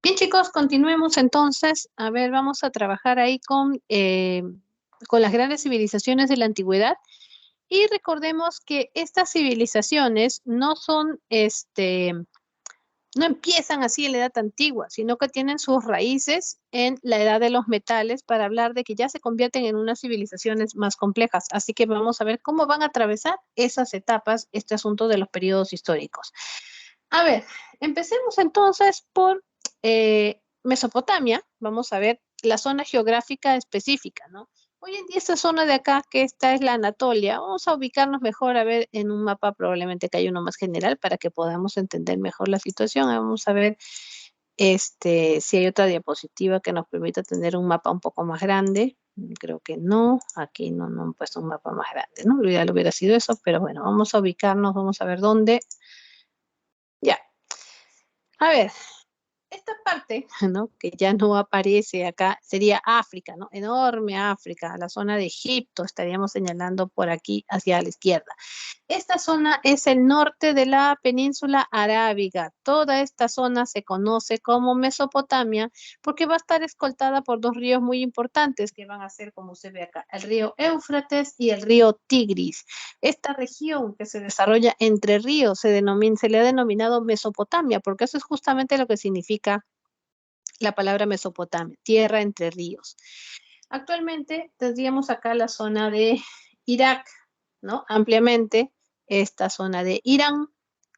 Bien, chicos, continuemos entonces. A ver, vamos a trabajar ahí con las grandes civilizaciones de la antigüedad y recordemos que estas civilizaciones no son, no empiezan así en la edad antigua, sino que tienen sus raíces en la edad de los metales para hablar de que ya se convierten en unas civilizaciones más complejas. Así que vamos a ver cómo van a atravesar esas etapas, este asunto de los periodos históricos. A ver, empecemos entonces por Mesopotamia. Vamos a ver la zona geográfica específica, ¿no? Hoy en día esta zona de acá, que esta es la Anatolia, vamos a ubicarnos mejor a ver en un mapa, probablemente que hay uno más general para que podamos entender mejor la situación. Vamos a ver si hay otra diapositiva que nos permita tener un mapa un poco más grande. Creo que no, aquí no han puesto un mapa más grande, ¿no? Lo ideal hubiera sido eso, pero bueno, vamos a ubicarnos, vamos a ver dónde. Ya. A ver, esta parte, ¿no? Que ya no aparece acá, sería África, ¿no? Enorme África, la zona de Egipto, estaríamos señalando por aquí hacia la izquierda. Esta zona es el norte de la península arábiga. Toda esta zona se conoce como Mesopotamia porque va a estar escoltada por dos ríos muy importantes que van a ser, como se ve acá, el río Éufrates y el río Tigris. Esta región que se desarrolla entre ríos se le ha denominado Mesopotamia porque eso es justamente lo que significa la palabra Mesopotamia, tierra entre ríos. Actualmente tendríamos acá la zona de Irak, ¿no? Ampliamente esta zona de Irán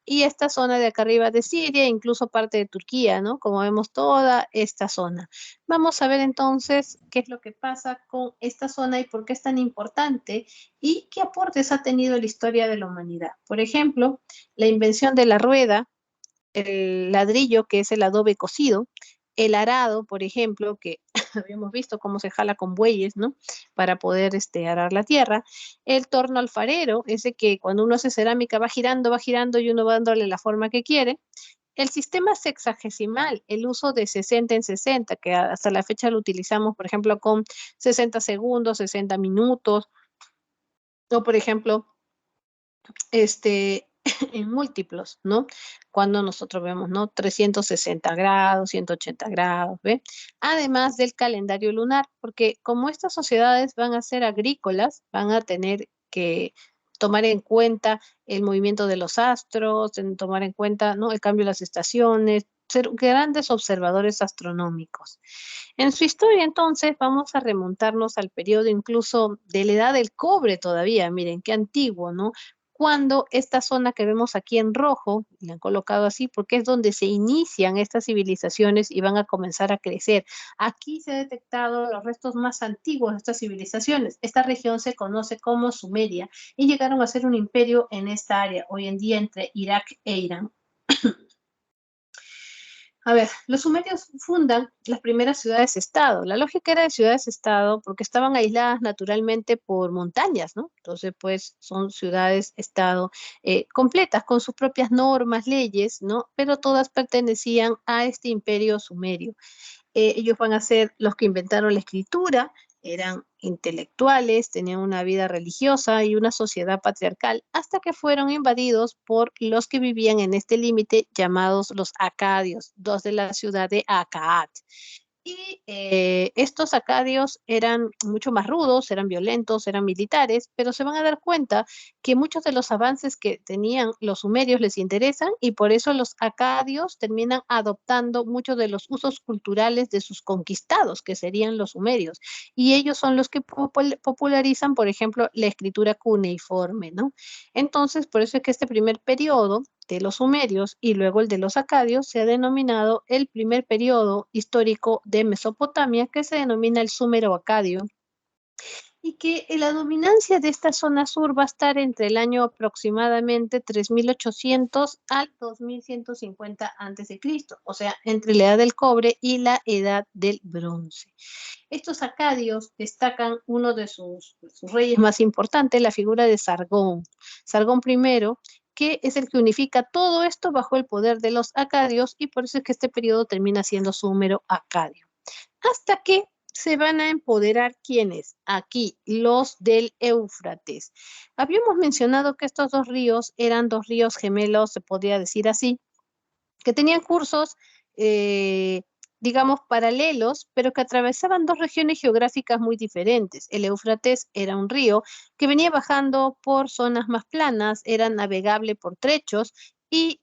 y esta zona de acá arriba de Siria, incluso parte de Turquía, ¿no? Como vemos toda esta zona. Vamos a ver entonces qué es lo que pasa con esta zona y por qué es tan importante y qué aportes ha tenido la historia de la humanidad. Por ejemplo, la invención de la rueda, el ladrillo, que es el adobe cocido, el arado, por ejemplo, que habíamos visto cómo se jala con bueyes, ¿no? Para poder arar la tierra. El torno alfarero, ese que cuando uno hace cerámica va girando y uno va dándole la forma que quiere. El sistema sexagesimal, el uso de 60 en 60, que hasta la fecha lo utilizamos, por ejemplo, con 60 segundos, 60 minutos, o por ejemplo, este, en múltiplos, ¿no? Cuando nosotros vemos, ¿no? 360 grados, 180 grados, ¿ve? Además del calendario lunar, porque como estas sociedades van a ser agrícolas, van a tener que tomar en cuenta el movimiento de los astros, tomar en cuenta, ¿no? El cambio de las estaciones, ser grandes observadores astronómicos. En su historia, entonces, vamos a remontarnos al periodo incluso de la edad del cobre todavía, miren, qué antiguo, ¿no? Cuando esta zona que vemos aquí en rojo, la han colocado así porque es donde se inician estas civilizaciones y van a comenzar a crecer. Aquí se han detectado los restos más antiguos de estas civilizaciones. Esta región se conoce como Sumeria y llegaron a ser un imperio en esta área, hoy en día entre Irak e Irán. A ver, los sumerios fundan las primeras ciudades-estado. La lógica era de ciudades-estado porque estaban aisladas naturalmente por montañas, ¿no? Entonces, pues son ciudades-estado completas con sus propias normas, leyes, ¿no? Pero todas pertenecían a este imperio sumerio. Ellos van a ser los que inventaron la escritura, eran intelectuales, tenían una vida religiosa y una sociedad patriarcal, hasta que fueron invadidos por los que vivían en este límite llamados los acadios, dos de la ciudad de Akaat. Y estos acadios eran mucho más rudos, eran violentos, eran militares, pero se van a dar cuenta que muchos de los avances que tenían los sumerios les interesan y por eso los acadios terminan adoptando muchos de los usos culturales de sus conquistados, que serían los sumerios. Y ellos son los que popularizan, por ejemplo, la escritura cuneiforme, ¿no? Entonces, por eso es que este primer periodo de los sumerios y luego el de los acadios se ha denominado el primer periodo histórico de Mesopotamia, que se denomina el Súmero-Acadio, y que la dominancia de esta zona sur va a estar entre el año aproximadamente 3800 al 2150 a.C., o sea, entre la edad del cobre y la edad del bronce. Estos acadios destacan uno de sus reyes más importantes, la figura de Sargón. Sargón I, que es el que unifica todo esto bajo el poder de los acadios y por eso es que este periodo termina siendo súmero-acadio. Hasta que se van a empoderar quienes aquí, los del Éufrates. Habíamos mencionado que estos dos ríos eran dos ríos gemelos, se podría decir así, que tenían cursos digamos, paralelos, pero que atravesaban dos regiones geográficas muy diferentes. El Éufrates era un río que venía bajando por zonas más planas, era navegable por trechos y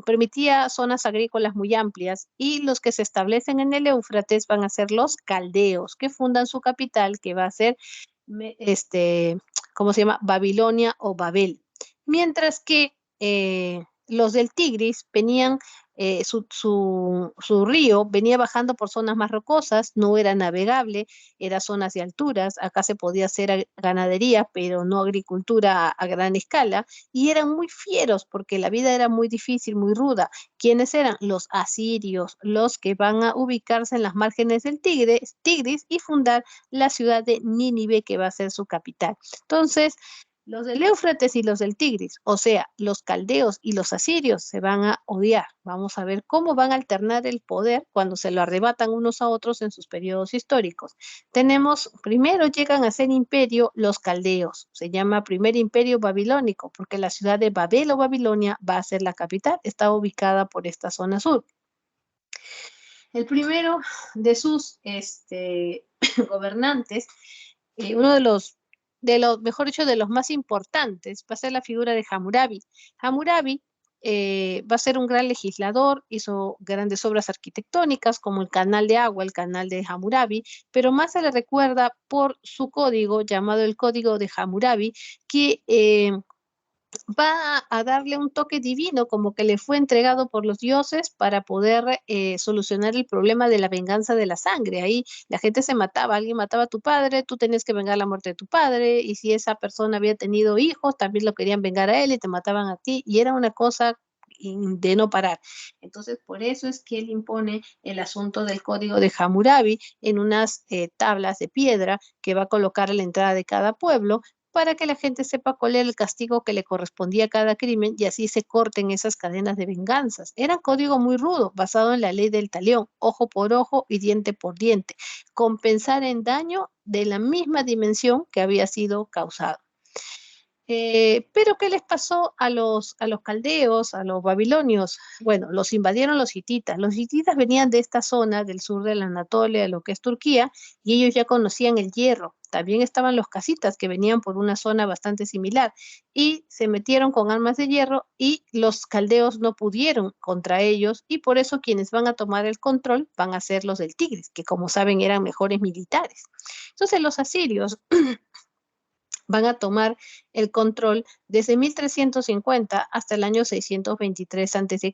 permitía zonas agrícolas muy amplias. Y los que se establecen en el Éufrates van a ser los caldeos, que fundan su capital, que va a ser, ¿cómo se llama? Babilonia o Babel. Mientras que los del Tigris venían su río venía bajando por zonas más rocosas, no era navegable, era zonas de alturas, acá se podía hacer ganadería, pero no agricultura a gran escala, y eran muy fieros porque la vida era muy difícil, muy ruda. ¿Quiénes eran? Los asirios, los que van a ubicarse en las márgenes del Tigris y fundar la ciudad de Nínive, que va a ser su capital. Entonces, los del Éufrates y los del Tigris, o sea, los caldeos y los asirios se van a odiar. Vamos a ver cómo van a alternar el poder cuando se lo arrebatan unos a otros en sus periodos históricos. Tenemos, primero llegan a ser imperio los caldeos, se llama primer imperio babilónico, porque la ciudad de Babel o Babilonia va a ser la capital, está ubicada por esta zona sur. El primero de sus gobernantes, uno de los, mejor dicho, de los más importantes, va a ser la figura de Hammurabi. Hammurabi va a ser un gran legislador, hizo grandes obras arquitectónicas como el canal de agua, el canal de Hammurabi, pero más se le recuerda por su código llamado el Código de Hammurabi, que va a darle un toque divino, como que le fue entregado por los dioses para poder solucionar el problema de la venganza de la sangre. Ahí la gente se mataba, alguien mataba a tu padre, tú tenías que vengar la muerte de tu padre, y si esa persona había tenido hijos, también lo querían vengar a él y te mataban a ti, y era una cosa de no parar. Entonces, por eso es que él impone el asunto del código de Hammurabi en unas tablas de piedra que va a colocar a la entrada de cada pueblo para que la gente sepa cuál era el castigo que le correspondía a cada crimen y así se corten esas cadenas de venganzas. Era un código muy rudo, basado en la ley del talión, ojo por ojo y diente por diente, compensar en daño de la misma dimensión que había sido causado. Pero ¿qué les pasó a los caldeos, a los babilonios? Bueno, los invadieron los hititas. Los hititas venían de esta zona del sur de la Anatolia, lo que es Turquía, y ellos ya conocían el hierro. También estaban los casitas que venían por una zona bastante similar y se metieron con armas de hierro y los caldeos no pudieron contra ellos y por eso quienes van a tomar el control van a ser los del Tigris, que como saben eran mejores militares. Entonces los asirios van a tomar el control desde 1350 hasta el año 623 a.C.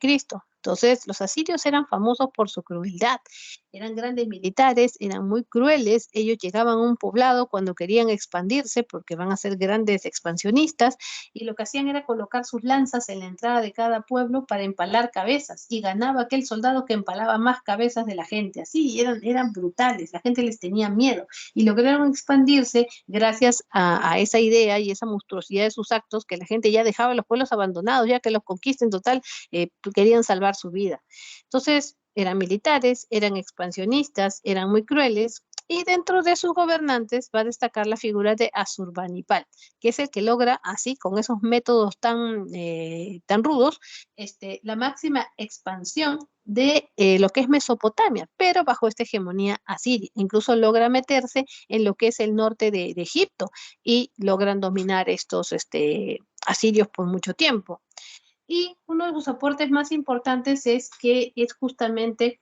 Entonces, los asirios eran famosos por su crueldad. Eran grandes militares, eran muy crueles. Ellos llegaban a un poblado cuando querían expandirse porque van a ser grandes expansionistas y lo que hacían era colocar sus lanzas en la entrada de cada pueblo para empalar cabezas y ganaba aquel soldado que empalaba más cabezas de la gente. Así, eran brutales, la gente les tenía miedo y lograron expandirse gracias a esa idea y esa monstruosidad de sus actos que la gente ya dejaba los pueblos abandonados, ya que los conquisten total, querían salvar su vida. Entonces, eran militares, eran expansionistas, eran muy crueles, y dentro de sus gobernantes va a destacar la figura de Asurbanipal, que es el que logra, así, con esos métodos tan rudos, la máxima expansión de lo que es Mesopotamia, pero bajo esta hegemonía asiria. Incluso logra meterse en lo que es el norte de Egipto y logran dominar estos asirios por mucho tiempo. Y uno de sus aportes más importantes es que es justamente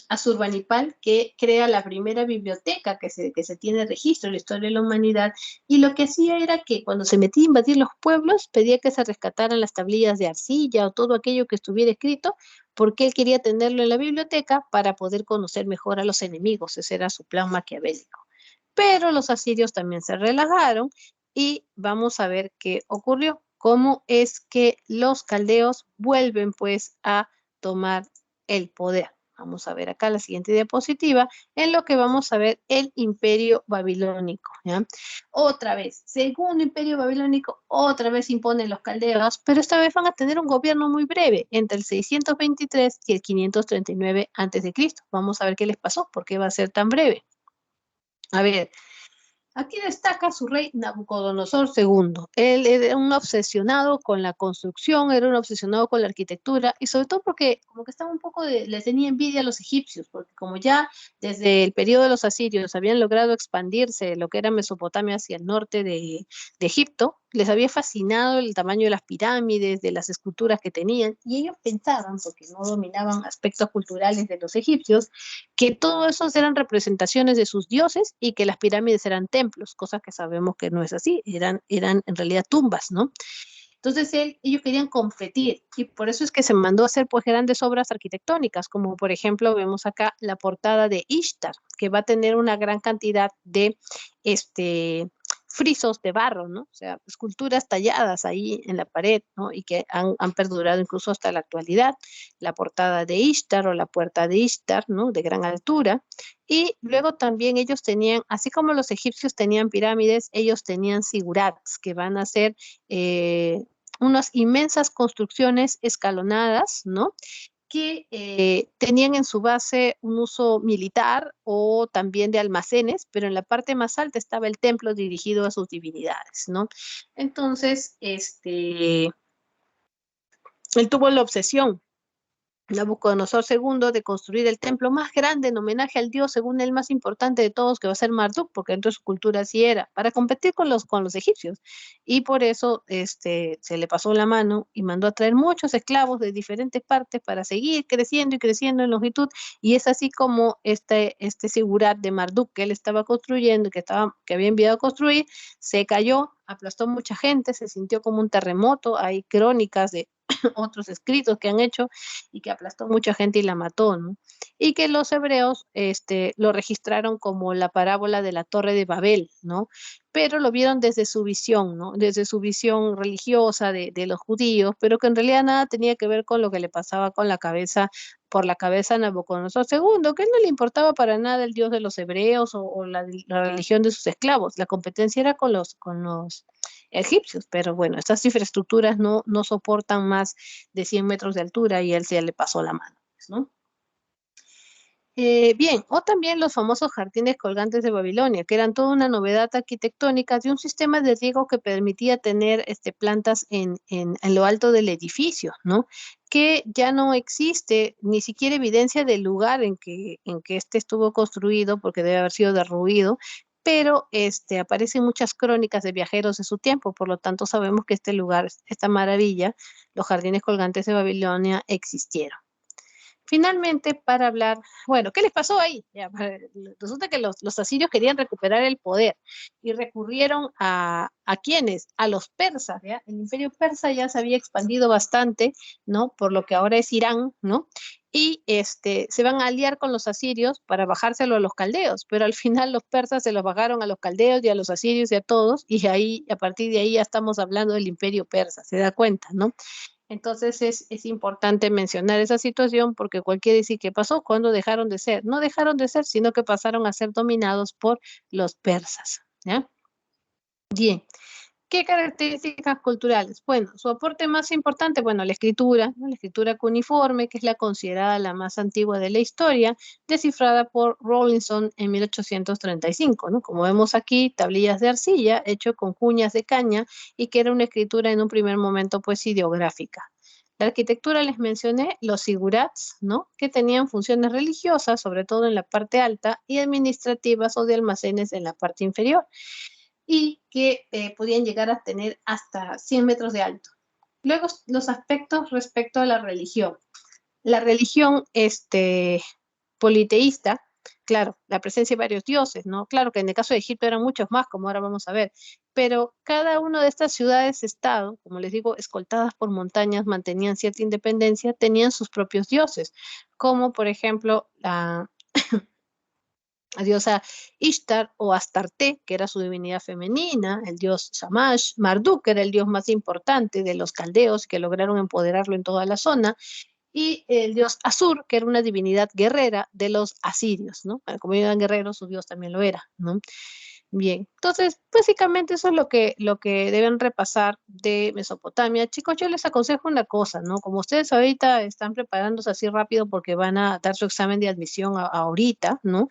Asurbanipal, que crea la primera biblioteca que se tiene registro de la historia de la humanidad, y lo que hacía era que cuando se metía a invadir los pueblos, pedía que se rescataran las tablillas de arcilla o todo aquello que estuviera escrito, porque él quería tenerlo en la biblioteca para poder conocer mejor a los enemigos. Ese era su plan maquiavélico. Pero los asirios también se relajaron y vamos a ver qué ocurrió. Cómo es que los caldeos vuelven pues a tomar el poder. Vamos a ver acá la siguiente diapositiva, en lo que vamos a ver el imperio babilónico. ¿Ya? Otra vez, segundo imperio babilónico, otra vez imponen los caldeos, pero esta vez van a tener un gobierno muy breve, entre el 623 y el 539 a.C. Vamos a ver qué les pasó, por qué va a ser tan breve. A ver, Aquí destaca su rey Nabucodonosor II. Él era un obsesionado con la construcción, era un obsesionado con la arquitectura y sobre todo porque como que estaba un poco le tenía envidia a los egipcios, porque como ya desde el periodo de los asirios habían logrado expandirse lo que era Mesopotamia hacia el norte de Egipto, les había fascinado el tamaño de las pirámides, de las esculturas que tenían y ellos pensaban, porque no dominaban aspectos culturales de los egipcios, que todo eso eran representaciones de sus dioses y que las pirámides eran templos, cosa que sabemos que no es así, eran en realidad tumbas, ¿no? Entonces ellos querían competir y por eso es que se mandó a hacer pues grandes obras arquitectónicas, como por ejemplo vemos acá la portada de Ishtar, que va a tener una gran cantidad de frisos de barro, ¿no? O sea, esculturas talladas ahí en la pared, ¿no? Y que han perdurado incluso hasta la actualidad. La portada de Ishtar o la puerta de Ishtar, ¿no? De gran altura. Y luego también ellos tenían, así como los egipcios tenían pirámides, ellos tenían zigurats, que van a ser unas inmensas construcciones escalonadas, ¿no? Que tenían en su base un uso militar o también de almacenes, pero en la parte más alta estaba el templo dirigido a sus divinidades, ¿no? Entonces, él tuvo la obsesión Nabucodonosor II de construir el templo más grande en homenaje al dios, según el más importante de todos, que va a ser Marduk, porque dentro de su cultura así era, para competir con los egipcios. Y por eso se le pasó la mano y mandó a traer muchos esclavos de diferentes partes para seguir creciendo y creciendo en longitud. Y es así como este sigurat de Marduk que él estaba construyendo, que había enviado a construir, se cayó, aplastó mucha gente, se sintió como un terremoto. Hay crónicas de otros escritos que han hecho y que aplastó mucha gente y la mató, ¿no? Y que los hebreos lo registraron como la parábola de la Torre de Babel, ¿no? Pero lo vieron desde su visión, ¿no? Desde su visión religiosa de los judíos, pero que en realidad nada tenía que ver con lo que le pasaba con la cabeza, por la cabeza a Nabucodonosor II, que él no le importaba para nada el Dios de los hebreos o la religión de sus esclavos. La competencia era con los egipcios, pero bueno, estas infraestructuras no soportan más de 100 metros de altura y él se le pasó la mano, pues, ¿no? Bien, o también los famosos jardines colgantes de Babilonia, que eran toda una novedad arquitectónica de un sistema de riego que permitía tener plantas en lo alto del edificio, ¿no? Que ya no existe ni siquiera evidencia del lugar en que este estuvo construido, porque debe haber sido derruido, pero aparecen muchas crónicas de viajeros de su tiempo, por lo tanto sabemos que este lugar, esta maravilla, los jardines colgantes de Babilonia existieron. Finalmente, para hablar, bueno, ¿qué les pasó ahí? Ya, resulta que los asirios querían recuperar el poder y recurrieron ¿a quiénes? A los persas, ¿ya? El imperio persa ya se había expandido bastante, ¿no? Por lo que ahora es Irán, ¿no? Y se van a aliar con los asirios para bajárselo a los caldeos, pero al final los persas se los bajaron a los caldeos y a los asirios y a todos, y ahí, a partir de ahí ya estamos hablando del imperio persa, ¿se da cuenta, no? Entonces es importante mencionar esa situación porque cualquiera dice qué pasó cuando dejaron de ser. No dejaron de ser, sino que pasaron a ser dominados por los persas. ¿Ya? Bien. ¿Qué características culturales? Bueno, su aporte más importante, bueno, la escritura, ¿no? La escritura cuneiforme, que es la considerada la más antigua de la historia, descifrada por Rawlinson en 1835, ¿no? Como vemos aquí, tablillas de arcilla, hecho con cuñas de caña, y que era una escritura en un primer momento, pues, ideográfica. La arquitectura les mencioné, los zigurats, ¿no? Que tenían funciones religiosas, sobre todo en la parte alta, y administrativas o de almacenes en la parte inferior y que podían llegar a tener hasta 100 metros de alto. Luego, los aspectos respecto a la religión. La religión politeísta, claro, la presencia de varios dioses, ¿no? Claro que en el caso de Egipto eran muchos más, como ahora vamos a ver, pero cada una de estas ciudades-estado, como les digo, escoltadas por montañas, mantenían cierta independencia, tenían sus propios dioses, como por ejemplo la diosa Ishtar o Astarte, que era su divinidad femenina, el dios Shamash, Marduk, que era el dios más importante de los caldeos, que lograron empoderarlo en toda la zona, y el dios Asur, que era una divinidad guerrera de los asirios, ¿no? Como eran guerreros, su dios también lo era, ¿no? Bien, entonces, básicamente eso es lo que deben repasar de Mesopotamia. Chicos, yo les aconsejo una cosa, ¿no? Como ustedes ahorita están preparándose así rápido porque van a dar su examen de admisión ahorita, ¿no?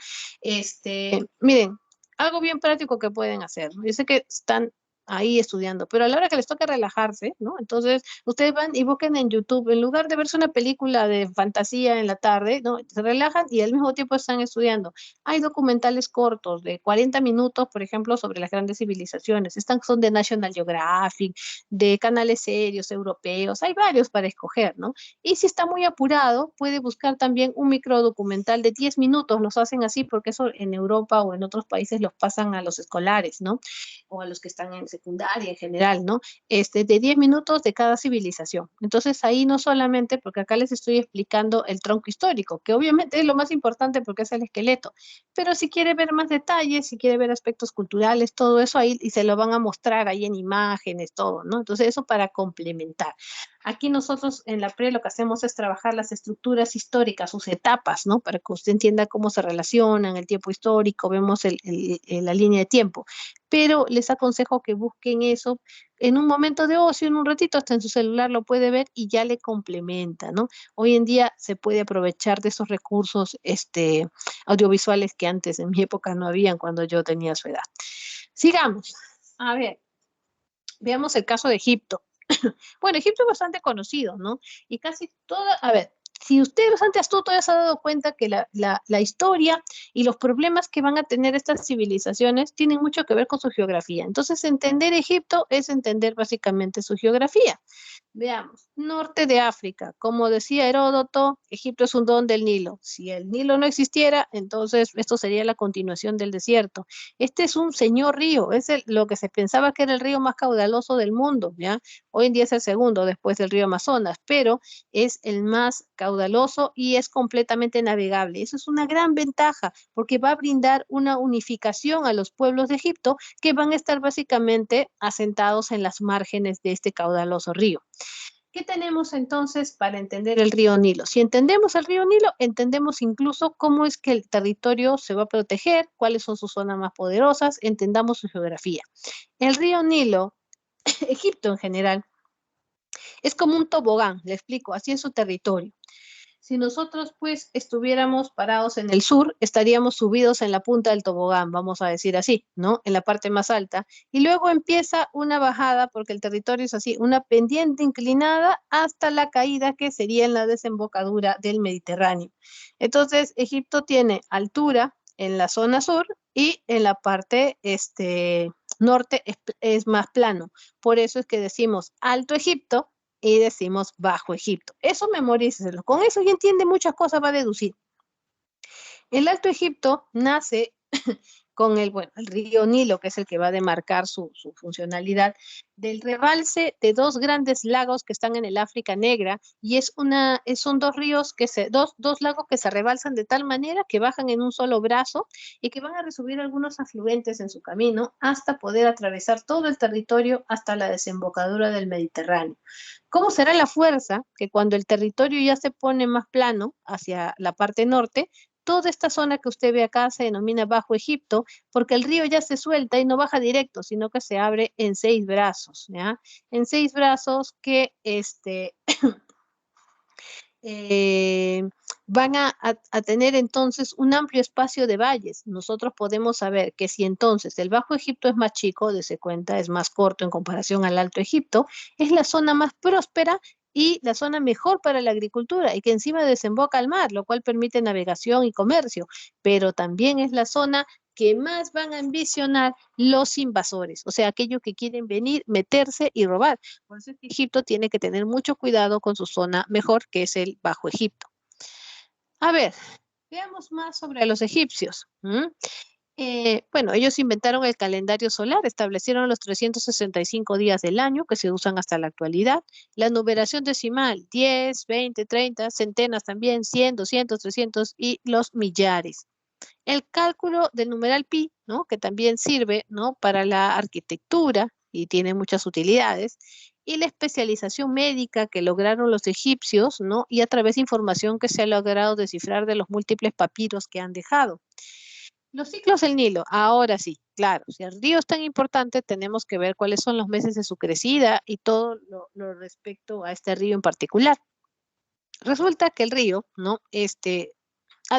Miren, algo bien práctico que pueden hacer, ¿no? Yo sé que están ahí estudiando, pero a la hora que les toca relajarse, ¿no? Entonces, ustedes van y busquen en YouTube, en lugar de verse una película de fantasía en la tarde, ¿no? Se relajan y al mismo tiempo están estudiando. Hay documentales cortos de 40 minutos, por ejemplo, sobre las grandes civilizaciones. Están, son de National Geographic, de canales serios europeos, hay varios para escoger, ¿no? Y si está muy apurado, puede buscar también un micro documental de 10 minutos, los hacen así porque eso en Europa o en otros países los pasan a los escolares, ¿no? O a los que están en secundaria en general, ¿no? De 10 minutos de cada civilización. Entonces ahí no solamente, porque acá les estoy explicando el tronco histórico, que obviamente es lo más importante porque es el esqueleto, pero si quiere ver más detalles, si quiere ver aspectos culturales, todo eso ahí, y se lo van a mostrar ahí en imágenes, todo, ¿no? Entonces eso para complementar. Aquí nosotros en la PRE lo que hacemos es trabajar las estructuras históricas, sus etapas, ¿no? Para que usted entienda cómo se relacionan, el tiempo histórico, vemos la línea de tiempo. Pero les aconsejo que busquen eso en un momento de ocio, en un ratito, hasta en su celular lo puede ver y ya le complementa, ¿no? Hoy en día se puede aprovechar de esos recursos audiovisuales que antes en mi época no habían cuando yo tenía su edad. Sigamos. A ver, veamos el caso de Egipto. Bueno, Egipto es bastante conocido, ¿no? Y casi toda, a ver, si usted es bastante astuto, ya se ha dado cuenta que la historia y los problemas que van a tener estas civilizaciones tienen mucho que ver con su geografía. Entonces, entender Egipto es entender básicamente su geografía. Veamos, norte de África. Como decía Heródoto, Egipto es un don del Nilo. Si el Nilo no existiera, entonces esto sería la continuación del desierto. Este es un señor río, es lo que se pensaba que era el río más caudaloso del mundo, ¿ya? Hoy en día es el segundo después del río Amazonas, pero es el más caudaloso y es completamente navegable. Eso es una gran ventaja porque va a brindar una unificación a los pueblos de Egipto que van a estar básicamente asentados en las márgenes de este caudaloso río. ¿Qué tenemos entonces para entender el río Nilo? Si entendemos el río Nilo, entendemos incluso cómo es que el territorio se va a proteger, cuáles son sus zonas más poderosas, entendamos su geografía. El río Nilo, Egipto en general, es como un tobogán, le explico, así es su territorio. Si nosotros pues estuviéramos parados en el sur, estaríamos subidos en la punta del tobogán, vamos a decir así, ¿no? En la parte más alta. Y luego empieza una bajada, porque el territorio es así, una pendiente inclinada hasta la caída que sería en la desembocadura del Mediterráneo. Entonces, Egipto tiene altura en la zona sur y en la parte norte es más plano. Por eso es que decimos Alto Egipto y decimos Bajo Egipto. Eso memoríceselo. Con eso ya entiende muchas cosas, va a deducir. El Alto Egipto nace con bueno, el río Nilo, que es el que va a demarcar su funcionalidad, del rebalse de dos grandes lagos que están en el África Negra, y son dos ríos dos lagos que se rebalsan de tal manera que bajan en un solo brazo y que van a recibir algunos afluentes en su camino hasta poder atravesar todo el territorio hasta la desembocadura del Mediterráneo. ¿Cómo será la fuerza? Que cuando el territorio ya se pone más plano hacia la parte norte, toda esta zona que usted ve acá se denomina Bajo Egipto, porque el río ya se suelta y no baja directo, sino que se abre en 6 brazos, ¿ya? En 6 brazos que eh, van a tener entonces un amplio espacio de valles. Nosotros podemos saber que si entonces el Bajo Egipto es más chico, dese cuenta, es más corto en comparación al Alto Egipto, es la zona más próspera y la zona mejor para la agricultura y que encima desemboca al mar, lo cual permite navegación y comercio, pero también es la zona que más van a ambicionar los invasores, o sea, aquellos que quieren venir, meterse y robar. Por eso es que Egipto tiene que tener mucho cuidado con su zona mejor, que es el Bajo Egipto. A ver, veamos más sobre los egipcios. Bueno, ellos inventaron el calendario solar, establecieron los 365 días del año que se usan hasta la actualidad, la numeración decimal, 10, 20, 30, centenas también, 100, 200, 300 y los millares. El cálculo del numeral pi, ¿no? Que también sirve, ¿no? Para la arquitectura y tiene muchas utilidades. Y la especialización médica que lograron los egipcios, ¿no? Y a través de información que se ha logrado descifrar de los múltiples papiros que han dejado. Los ciclos del Nilo, ahora sí, claro, si el río es tan importante, tenemos que ver cuáles son los meses de su crecida y todo lo respecto a este río en particular. Resulta que el río, ¿no?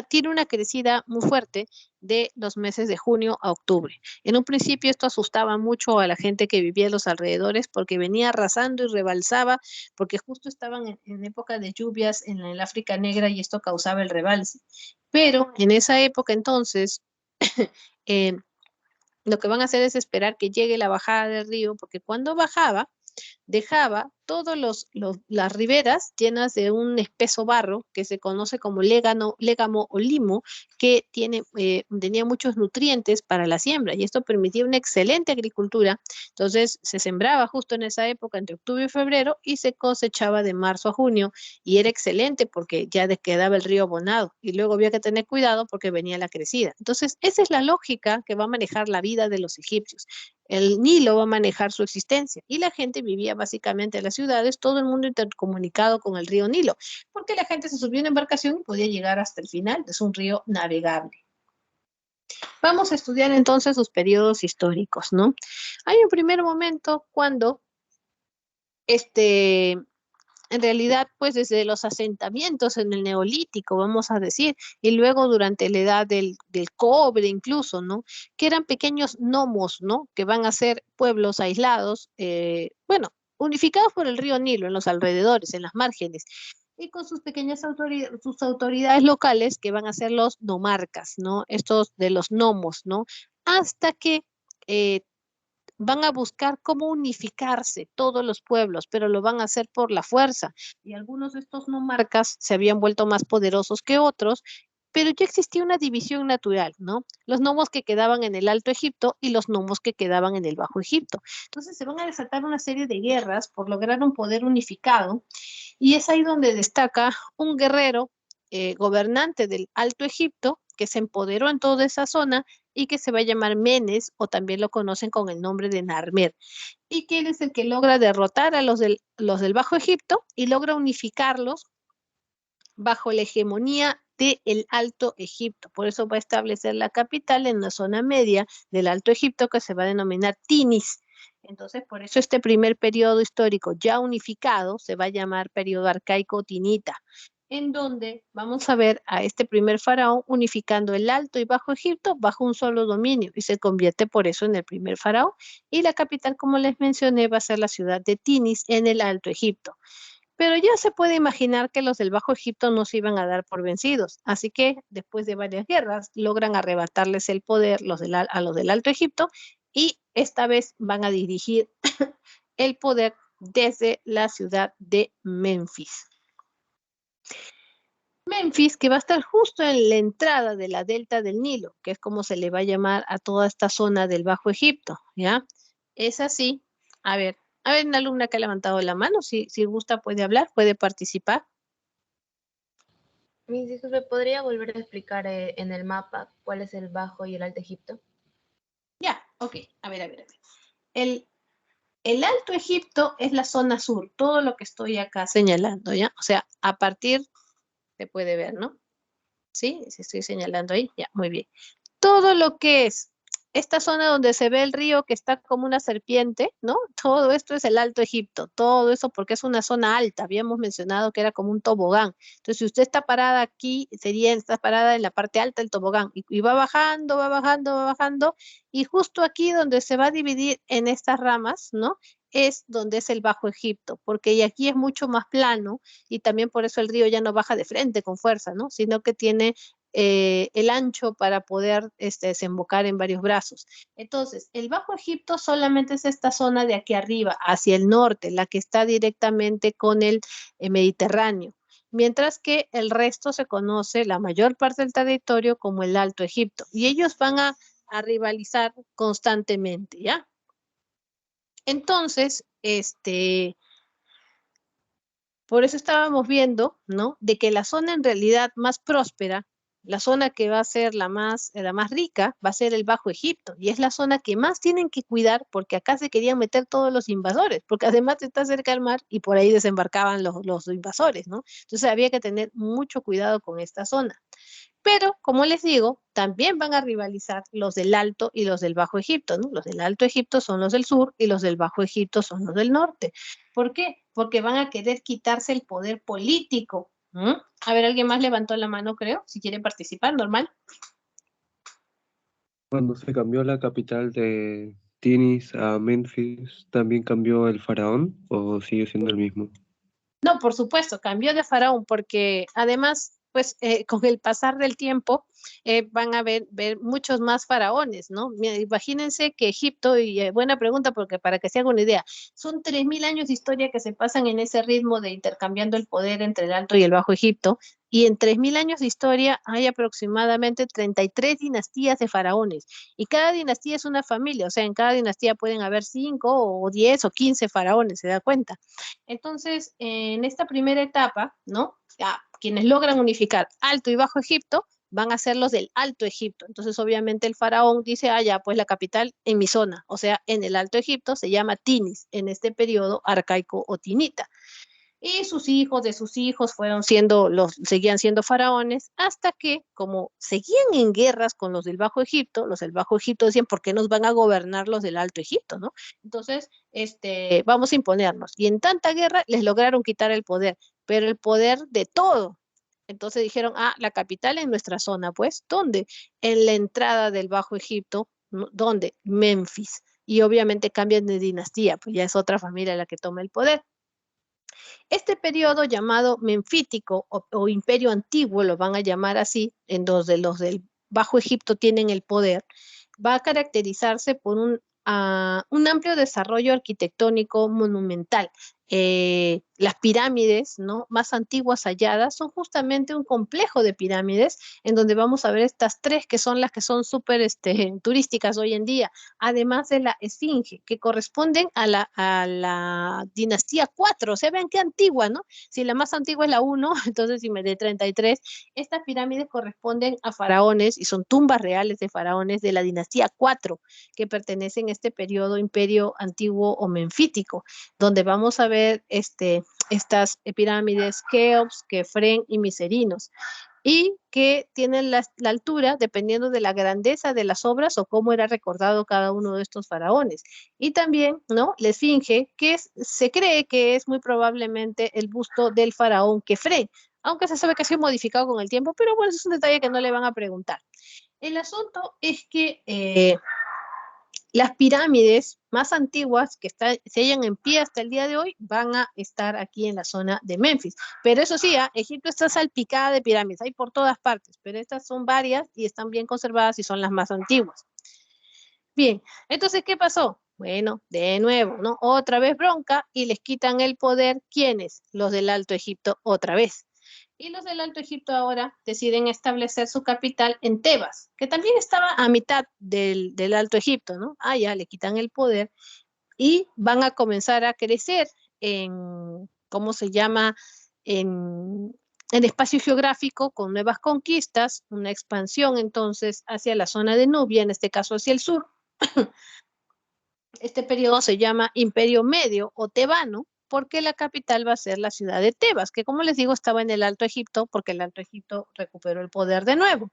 Tiene una crecida muy fuerte de los meses de junio a octubre. En un principio esto asustaba mucho a la gente que vivía en los alrededores porque venía arrasando y rebalsaba, porque justo estaban en época de lluvias en el África Negra y esto causaba el rebalse. Pero en esa época entonces, eh, lo que van a hacer es esperar que llegue la bajada del río, porque cuando bajaba, dejaba todas las riberas llenas de un espeso barro que se conoce como légamo o limo, que tenía muchos nutrientes para la siembra y esto permitía una excelente agricultura. Entonces se sembraba justo en esa época, entre octubre y febrero, y se cosechaba de marzo a junio y era excelente porque ya quedaba el río abonado y luego había que tener cuidado porque venía la crecida. Entonces esa es la lógica que va a manejar la vida de los egipcios. El Nilo va a manejar su existencia y la gente vivía básicamente en las ciudades, todo el mundo intercomunicado con el río Nilo, porque la gente se subía en embarcación y podía llegar hasta el final, es un río navegable. Vamos a estudiar entonces sus periodos históricos, ¿no? Hay un primer momento cuando este, en realidad, pues desde los asentamientos en el Neolítico, vamos a decir, y luego durante la edad del cobre incluso, ¿no? Que eran pequeños nomos, ¿no? Que van a ser pueblos aislados, bueno, unificados por el río Nilo en los alrededores, en las márgenes, y con sus pequeñas autoridades, sus autoridades locales que van a ser los nomarcas, ¿no? Estos de los nomos, ¿no? Hasta que eh, van a buscar cómo unificarse todos los pueblos, pero lo van a hacer por la fuerza. Y algunos de estos nomarcas se habían vuelto más poderosos que otros, pero ya existía una división natural, ¿no? Los nomos que quedaban en el Alto Egipto y los nomos que quedaban en el Bajo Egipto. Entonces se van a desatar una serie de guerras por lograr un poder unificado y es ahí donde destaca un guerrero gobernante del Alto Egipto que se empoderó en toda esa zona y que se va a llamar Menes, o también lo conocen con el nombre de Narmer, y que él es el que logra derrotar a los del Bajo Egipto y logra unificarlos bajo la hegemonía del Alto Egipto. Por eso va a establecer la capital en la zona media del Alto Egipto que se va a denominar Tinis. Entonces, por eso este primer periodo histórico ya unificado se va a llamar periodo arcaico tinita, en donde vamos a ver a este primer faraón unificando el Alto y Bajo Egipto bajo un solo dominio y se convierte por eso en el primer faraón. Y la capital, como les mencioné, va a ser la ciudad de Tinis en el Alto Egipto. Pero ya se puede imaginar que los del Bajo Egipto no se iban a dar por vencidos, así que después de varias guerras logran arrebatarles el poder a los del Alto Egipto y esta vez van a dirigir el poder desde la ciudad de Memphis. Memphis, que va a estar justo en la entrada de la delta del Nilo, que es como se le va a llamar a toda esta zona del Bajo Egipto, ¿ya? Es así. A ver, una alumna que ha levantado la mano, si gusta puede hablar, puede participar. Mis disculpe, ¿podría volver a explicar en el mapa cuál es el Bajo y el Alto Egipto? Ya, ok. A ver. El, el Alto Egipto es la zona sur, todo lo que estoy acá señalando, ¿ya? O sea, a partir, se puede ver, ¿no? Sí, si estoy señalando ahí, ya, muy bien. Todo lo que es esta zona donde se ve el río que está como una serpiente, ¿no? Todo esto es el Alto Egipto, todo eso porque es una zona alta, habíamos mencionado que era como un tobogán. Entonces, si usted está parada aquí, está parada en la parte alta del tobogán y va bajando, va bajando, va bajando, y justo aquí donde se va a dividir en estas ramas, ¿no? Es donde es el Bajo Egipto, porque aquí es mucho más plano y también por eso el río ya no baja de frente con fuerza, ¿no? Sino que tiene el ancho para poder desembocar en varios brazos. Entonces, el Bajo Egipto solamente es esta zona de aquí arriba, hacia el norte, la que está directamente con el Mediterráneo, mientras que el resto se conoce, la mayor parte del territorio, como el Alto Egipto, y ellos van a rivalizar constantemente, ¿ya? Entonces, por eso estábamos viendo, ¿no? De que la zona en realidad más próspera, la zona que va a ser la más rica, va a ser el Bajo Egipto. Y es la zona que más tienen que cuidar porque acá se querían meter todos los invasores, porque además está cerca del mar y por ahí desembarcaban los invasores, ¿no? Entonces había que tener mucho cuidado con esta zona. Pero, como les digo, también van a rivalizar los del Alto y los del Bajo Egipto, ¿no? Los del Alto Egipto son los del sur y los del Bajo Egipto son los del norte. ¿Por qué? Porque van a querer quitarse el poder político. ¿Mm? A ver, alguien más levantó la mano, creo, si quiere participar, normal. Cuando se cambió la capital de Tinis a Memphis, ¿también cambió el faraón o sigue siendo el mismo? No, por supuesto, cambió de faraón porque además, pues con el pasar del tiempo van a ver muchos más faraones, ¿no? Mira, imagínense que Egipto, y buena pregunta porque para que se haga una idea, son 3.000 años de historia que se pasan en ese ritmo de intercambiando el poder entre el Alto y el Bajo Egipto, y en 3.000 años de historia hay aproximadamente 33 dinastías de faraones, y cada dinastía es una familia, o sea, en cada dinastía pueden haber 5 o 10 o 15 faraones, ¿se da cuenta? Entonces, en esta primera etapa, ¿no? Ya, quienes logran unificar Alto y Bajo Egipto van a ser los del Alto Egipto. Entonces, obviamente, el faraón dice, ah, ya, pues la capital en mi zona, o sea, en el Alto Egipto se llama Tinis, en este periodo arcaico o tinita. Y sus hijos de sus hijos seguían siendo faraones, hasta que, como seguían en guerras con los del Bajo Egipto decían, ¿por qué nos van a gobernar los del Alto Egipto, no? Entonces, vamos a imponernos. Y en tanta guerra les lograron quitar el poder, pero el poder de todo. Entonces dijeron, ah, la capital en nuestra zona, pues, ¿dónde? En la entrada del Bajo Egipto, ¿no? ¿Dónde? Memphis. Y obviamente cambian de dinastía, pues ya es otra familia la que toma el poder. Este periodo llamado Menfítico o Imperio Antiguo, lo van a llamar así, en donde los del Bajo Egipto tienen el poder, va a caracterizarse por un amplio desarrollo arquitectónico monumental. Las pirámides, ¿no?, más antiguas halladas son justamente un complejo de pirámides en donde vamos a ver estas tres que son las que son súper turísticas hoy en día, además de la Esfinge, que corresponden a la dinastía 4. O sea, vean qué antigua, ¿no? Si la más antigua es la 1, entonces si me de 33, estas pirámides corresponden a faraones y son tumbas reales de faraones de la dinastía 4, que pertenecen a este periodo imperio antiguo o menfítico, donde vamos a ver estas pirámides Keops, Kefren y Miserinos, y que tienen la altura dependiendo de la grandeza de las obras o cómo era recordado cada uno de estos faraones. Y también, ¿no?, la esfinge, se cree que es muy probablemente el busto del faraón Kefren, aunque se sabe que ha sido modificado con el tiempo, pero bueno, es un detalle que no le van a preguntar. El asunto es que las pirámides más antiguas se hallan en pie hasta el día de hoy van a estar aquí en la zona de Memphis. Pero eso sí, Egipto está salpicada de pirámides, hay por todas partes, pero estas son varias y están bien conservadas y son las más antiguas. Bien, entonces, ¿qué pasó? Bueno, de nuevo, ¿no? Otra vez bronca y les quitan el poder. ¿Quiénes? Los del Alto Egipto otra vez. Y los del Alto Egipto ahora deciden establecer su capital en Tebas, que también estaba a mitad del Alto Egipto, ¿no? Ah, ya, le quitan el poder y van a comenzar a crecer en, ¿cómo se llama? En espacio geográfico con nuevas conquistas, una expansión entonces hacia la zona de Nubia, en este caso hacia el sur. Este periodo se llama Imperio Medio o Tebano, porque la capital va a ser la ciudad de Tebas, que como les digo estaba en el Alto Egipto, porque el Alto Egipto recuperó el poder de nuevo.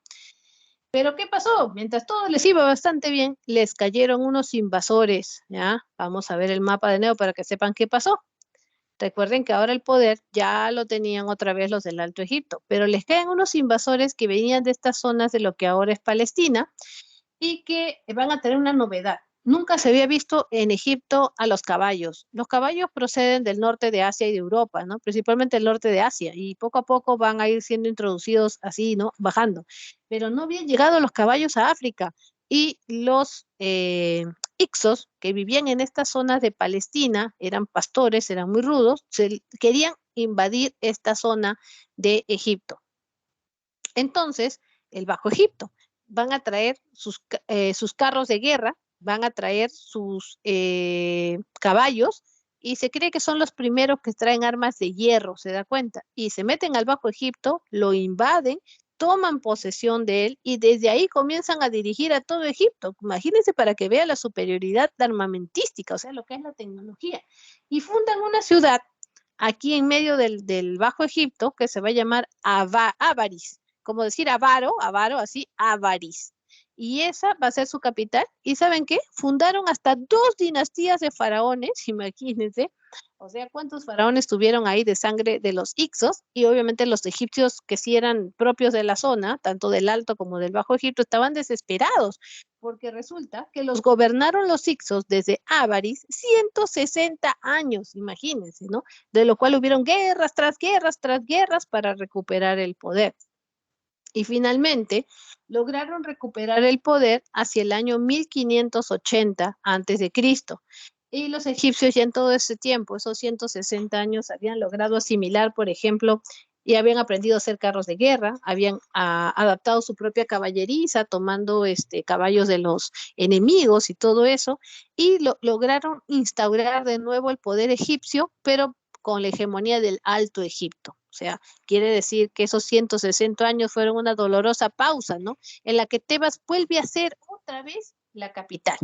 Pero ¿qué pasó? Mientras todo les iba bastante bien, les cayeron unos invasores, ¿ya? Vamos a ver el mapa de nuevo para que sepan qué pasó. Recuerden que ahora el poder ya lo tenían otra vez los del Alto Egipto, pero les caen unos invasores que venían de estas zonas de lo que ahora es Palestina y que van a tener una novedad. Nunca se había visto en Egipto a los caballos. Los caballos proceden del norte de Asia y de Europa, ¿no? Principalmente del norte de Asia, y poco a poco van a ir siendo introducidos así, ¿no? Bajando. Pero no habían llegado los caballos a África y los Ixos, que vivían en estas zonas de Palestina, eran pastores, eran muy rudos, querían invadir esta zona de Egipto. Entonces, el Bajo Egipto van a traer sus carros de guerra, van a traer sus caballos, y se cree que son los primeros que traen armas de hierro, ¿se da cuenta? Y se meten al Bajo Egipto, lo invaden, toman posesión de él y desde ahí comienzan a dirigir a todo Egipto. Imagínense para que vean la superioridad armamentística, o sea, lo que es la tecnología. Y fundan una ciudad aquí en medio del Bajo Egipto que se va a llamar Avaris, como decir avaro, así, Avaris. y esa va a ser su capital. ¿Y saben qué? Fundaron hasta 2 dinastías de faraones, imagínense. O sea, ¿cuántos faraones tuvieron ahí de sangre de los Ixos? Y obviamente los egipcios que sí eran propios de la zona, tanto del Alto como del Bajo Egipto, estaban desesperados, porque resulta que los gobernaron los Ixos desde Ávaris 160 años, imagínense, ¿no? De lo cual hubieron guerras tras guerras tras guerras para recuperar el poder. Y finalmente lograron recuperar el poder hacia el año 1580 a.C. Y los egipcios ya en todo ese tiempo, esos 160 años, habían logrado asimilar, por ejemplo, y habían aprendido a hacer carros de guerra, habían adaptado su propia caballeriza, tomando caballos de los enemigos y todo eso, y lograron instaurar de nuevo el poder egipcio, pero con la hegemonía del Alto Egipto. O sea, quiere decir que esos 160 años fueron una dolorosa pausa, ¿no? En la que Tebas vuelve a ser otra vez la capital,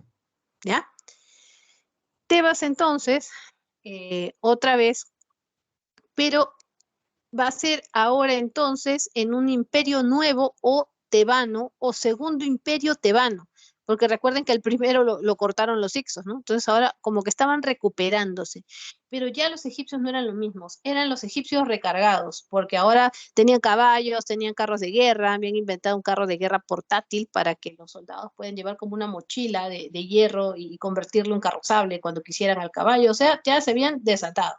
¿ya? Tebas entonces, otra vez, pero va a ser ahora entonces en un imperio nuevo o tebano o segundo imperio tebano, porque recuerden que el primero lo cortaron los Ixos, ¿no? Entonces ahora como que estaban recuperándose, pero ya los egipcios no eran los mismos, eran los egipcios recargados, porque ahora tenían caballos, tenían carros de guerra, habían inventado un carro de guerra portátil para que los soldados puedan llevar como una mochila de hierro y convertirlo en carrozable cuando quisieran al caballo, o sea, ya se habían desatado.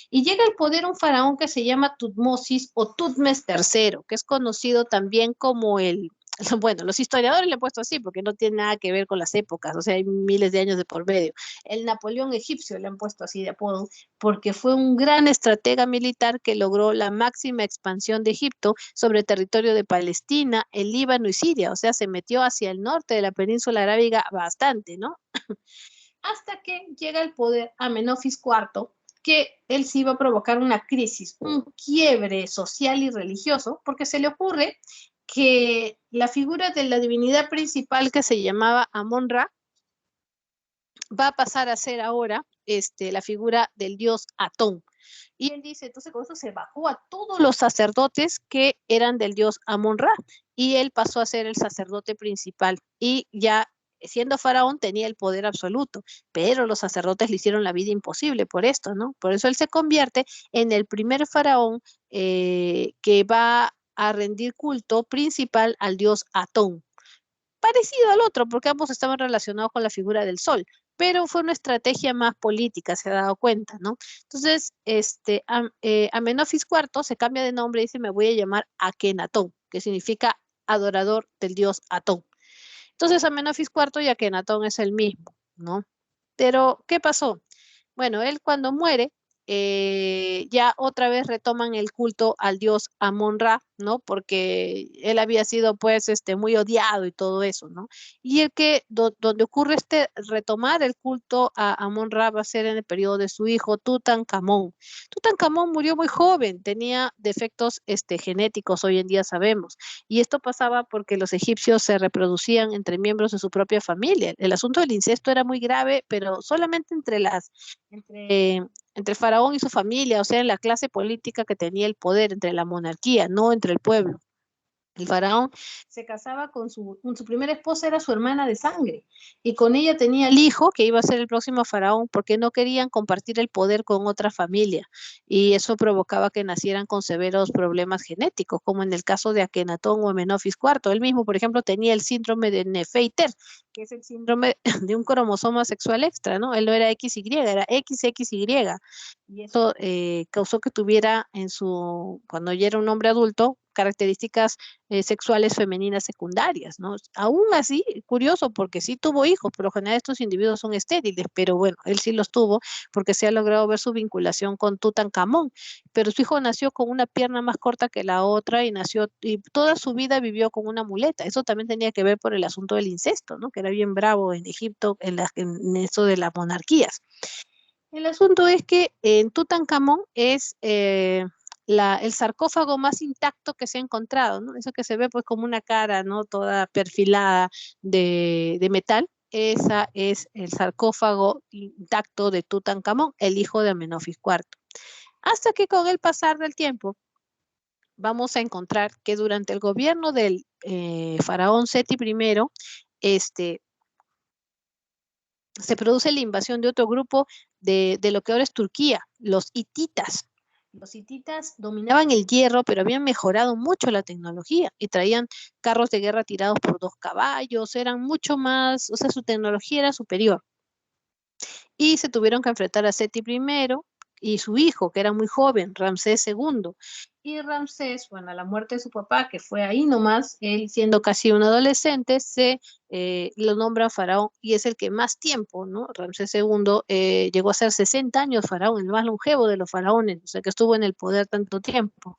Y llega al poder un faraón que se llama Tutmosis o Tutmes III, que es conocido también como bueno, los historiadores le han puesto así porque no tiene nada que ver con las épocas, o sea, hay miles de años de por medio. El Napoleón egipcio le han puesto así de apodo porque fue un gran estratega militar que logró la máxima expansión de Egipto sobre el territorio de Palestina, el Líbano y Siria, o sea, se metió hacia el norte de la península arábiga bastante, ¿no? Hasta que llega al poder Amenofis IV, que él sí iba a provocar una crisis, un quiebre social y religioso, porque se le ocurre que la figura de la divinidad principal que se llamaba Amon-Ra va a pasar a ser ahora la figura del dios Atón. Y él dice, entonces con eso se bajó a todos los sacerdotes que eran del dios Amon-Ra y él pasó a ser el sacerdote principal y ya siendo faraón tenía el poder absoluto, pero los sacerdotes le hicieron la vida imposible por esto, ¿no? Por eso él se convierte en el primer faraón que va a rendir culto principal al dios Atón, parecido al otro, porque ambos estaban relacionados con la figura del sol, pero fue una estrategia más política, se ha dado cuenta, ¿no? Entonces, Amenofis IV se cambia de nombre y dice, me voy a llamar Akenatón, que significa adorador del dios Atón. Entonces, Amenofis IV y Akenatón es el mismo, ¿no? Pero, ¿qué pasó? Bueno, él cuando muere, ya otra vez retoman el culto al dios Amon-Ra, ¿no? Porque él había sido pues muy odiado y todo eso, ¿no? Y donde ocurre retomar el culto a Amon-Ra va a ser en el periodo de su hijo Tutankamón. Tutankamón murió muy joven, tenía defectos genéticos, hoy en día sabemos, y esto pasaba porque los egipcios se reproducían entre miembros de su propia familia. El asunto del incesto era muy grave, pero solamente entre, entre el faraón y su familia, o sea, en la clase política que tenía el poder, entre la monarquía, no entre el pueblo. El faraón se casaba con su primera esposa, era su hermana de sangre, y con ella tenía el hijo que iba a ser el próximo faraón, porque no querían compartir el poder con otra familia, y eso provocaba que nacieran con severos problemas genéticos, como en el caso de Akenatón o Amenofis IV. Él mismo, por ejemplo, tenía el síndrome de Nefelter, que es el síndrome de un cromosoma sexual extra, ¿no? Él no era XY, era XXY, y eso causó que tuviera cuando ya era un hombre adulto, características sexuales femeninas secundarias, ¿no? Aún así, curioso, porque sí tuvo hijos, pero en general estos individuos son estériles, pero bueno, él sí los tuvo porque se ha logrado ver su vinculación con Tutankamón, pero su hijo nació con una pierna más corta que la otra y toda su vida vivió con una muleta. Eso también tenía que ver por el asunto del incesto, ¿no? Que era bien bravo en Egipto en eso de las monarquías. El asunto es que en Tutankamón es el sarcófago más intacto que se ha encontrado, ¿no? Eso que se ve pues como una cara, ¿no? Toda perfilada de metal. Esa es el sarcófago intacto de Tutankamón, el hijo de Amenofis IV. Hasta que con el pasar del tiempo, vamos a encontrar que durante el gobierno del faraón Seti I, se produce la invasión de otro grupo de lo que ahora es Turquía, los hititas. Los hititas dominaban el hierro, pero habían mejorado mucho la tecnología y traían carros de guerra tirados por 2 caballos, eran mucho más, o sea, su tecnología era superior. Y se tuvieron que enfrentar a Seti I y su hijo, que era muy joven, Ramsés II. Y Ramsés, bueno, a la muerte de su papá, que fue ahí nomás, él siendo casi un adolescente, lo nombra faraón y es el que más tiempo, ¿no? Ramsés II llegó a ser 60 años faraón, el más longevo de los faraones, o sea que estuvo en el poder tanto tiempo.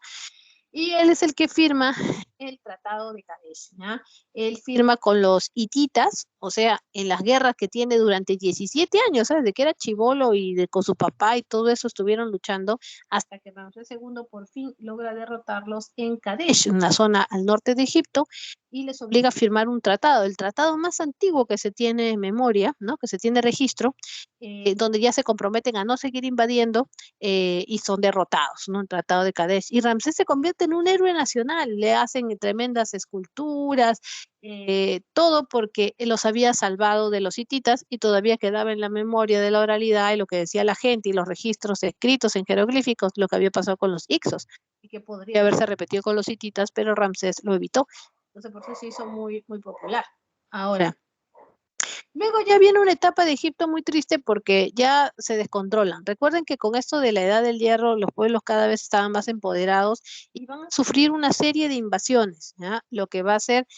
Y él es el que firma el Tratado de Kadesh, ¿ya? Él firma con los hititas, o sea, en las guerras que tiene durante 17 años, ¿sabes? De que era chibolo con su papá y todo eso estuvieron luchando hasta que Ramsés II por fin logra derrotarlos en Kadesh, una zona al norte de Egipto, y les obliga a firmar un tratado, el tratado más antiguo que se tiene en memoria, ¿no? Que se tiene registro, donde ya se comprometen a no seguir invadiendo y son derrotados, ¿no? El Tratado de Kadesh. Y Ramsés se convierte en un héroe nacional, le hacen tremendas esculturas, todo porque él los había salvado de los hititas y todavía quedaba en la memoria de la oralidad y lo que decía la gente y los registros escritos en jeroglíficos, lo que había pasado con los Ixos y que podría haberse repetido con los hititas, pero Ramsés lo evitó. Entonces por eso se hizo muy, muy popular. Ahora, luego ya viene una etapa de Egipto muy triste porque ya se descontrolan. Recuerden que con esto de la edad del hierro, los pueblos cada vez estaban más empoderados y van a sufrir una serie de invasiones, ¿ya? Lo que va a ser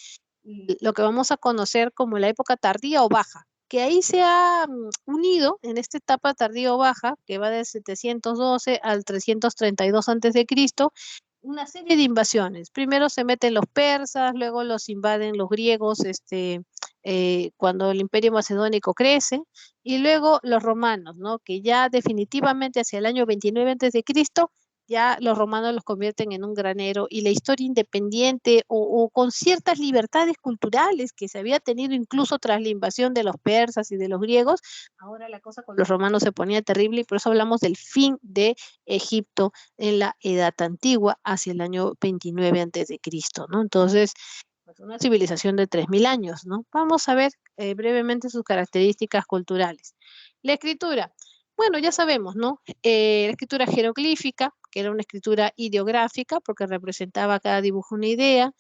lo que vamos a conocer como la época tardía o baja, que ahí se ha unido en esta etapa tardía o baja, que va de 712 al 332 antes de Cristo, una serie de invasiones. Primero se meten los persas, luego los invaden los griegos, cuando el Imperio Macedónico crece, y luego los romanos, ¿no? Que ya definitivamente hacia el año 29 antes de Cristo ya los romanos los convierten en un granero y la historia independiente o con ciertas libertades culturales que se había tenido incluso tras la invasión de los persas y de los griegos, ahora la cosa con los romanos se ponía terrible y por eso hablamos del fin de Egipto en la Edad Antigua hacia el año 29 antes de Cristo, ¿no? Entonces, pues una civilización de 3000 años, ¿no? Vamos a ver brevemente sus características culturales. La escritura. Bueno, ya sabemos, ¿no? La escritura jeroglífica, que era una escritura ideográfica, porque representaba cada dibujo una idea,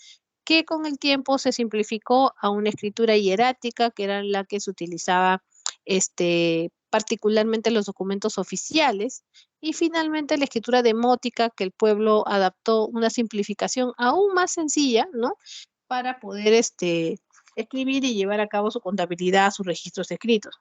que con el tiempo se simplificó a una escritura hierática, que era la que se utilizaba particularmente en los documentos oficiales, y finalmente la escritura demótica, que el pueblo adaptó una simplificación aún más sencilla, ¿no? Para poder escribir y llevar a cabo su contabilidad, sus registros escritos.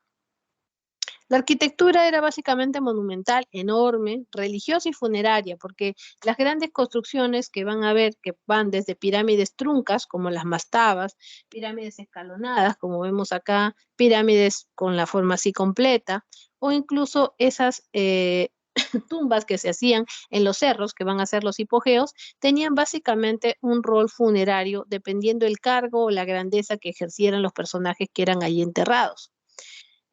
La arquitectura era básicamente monumental, enorme, religiosa y funeraria, porque las grandes construcciones que van a ver, que van desde pirámides truncas, como las mastabas, pirámides escalonadas, como vemos acá, pirámides con la forma así completa, o incluso esas tumbas que se hacían en los cerros, que van a ser los hipogeos, tenían básicamente un rol funerario, dependiendo el cargo o la grandeza que ejercieran los personajes que eran ahí enterrados.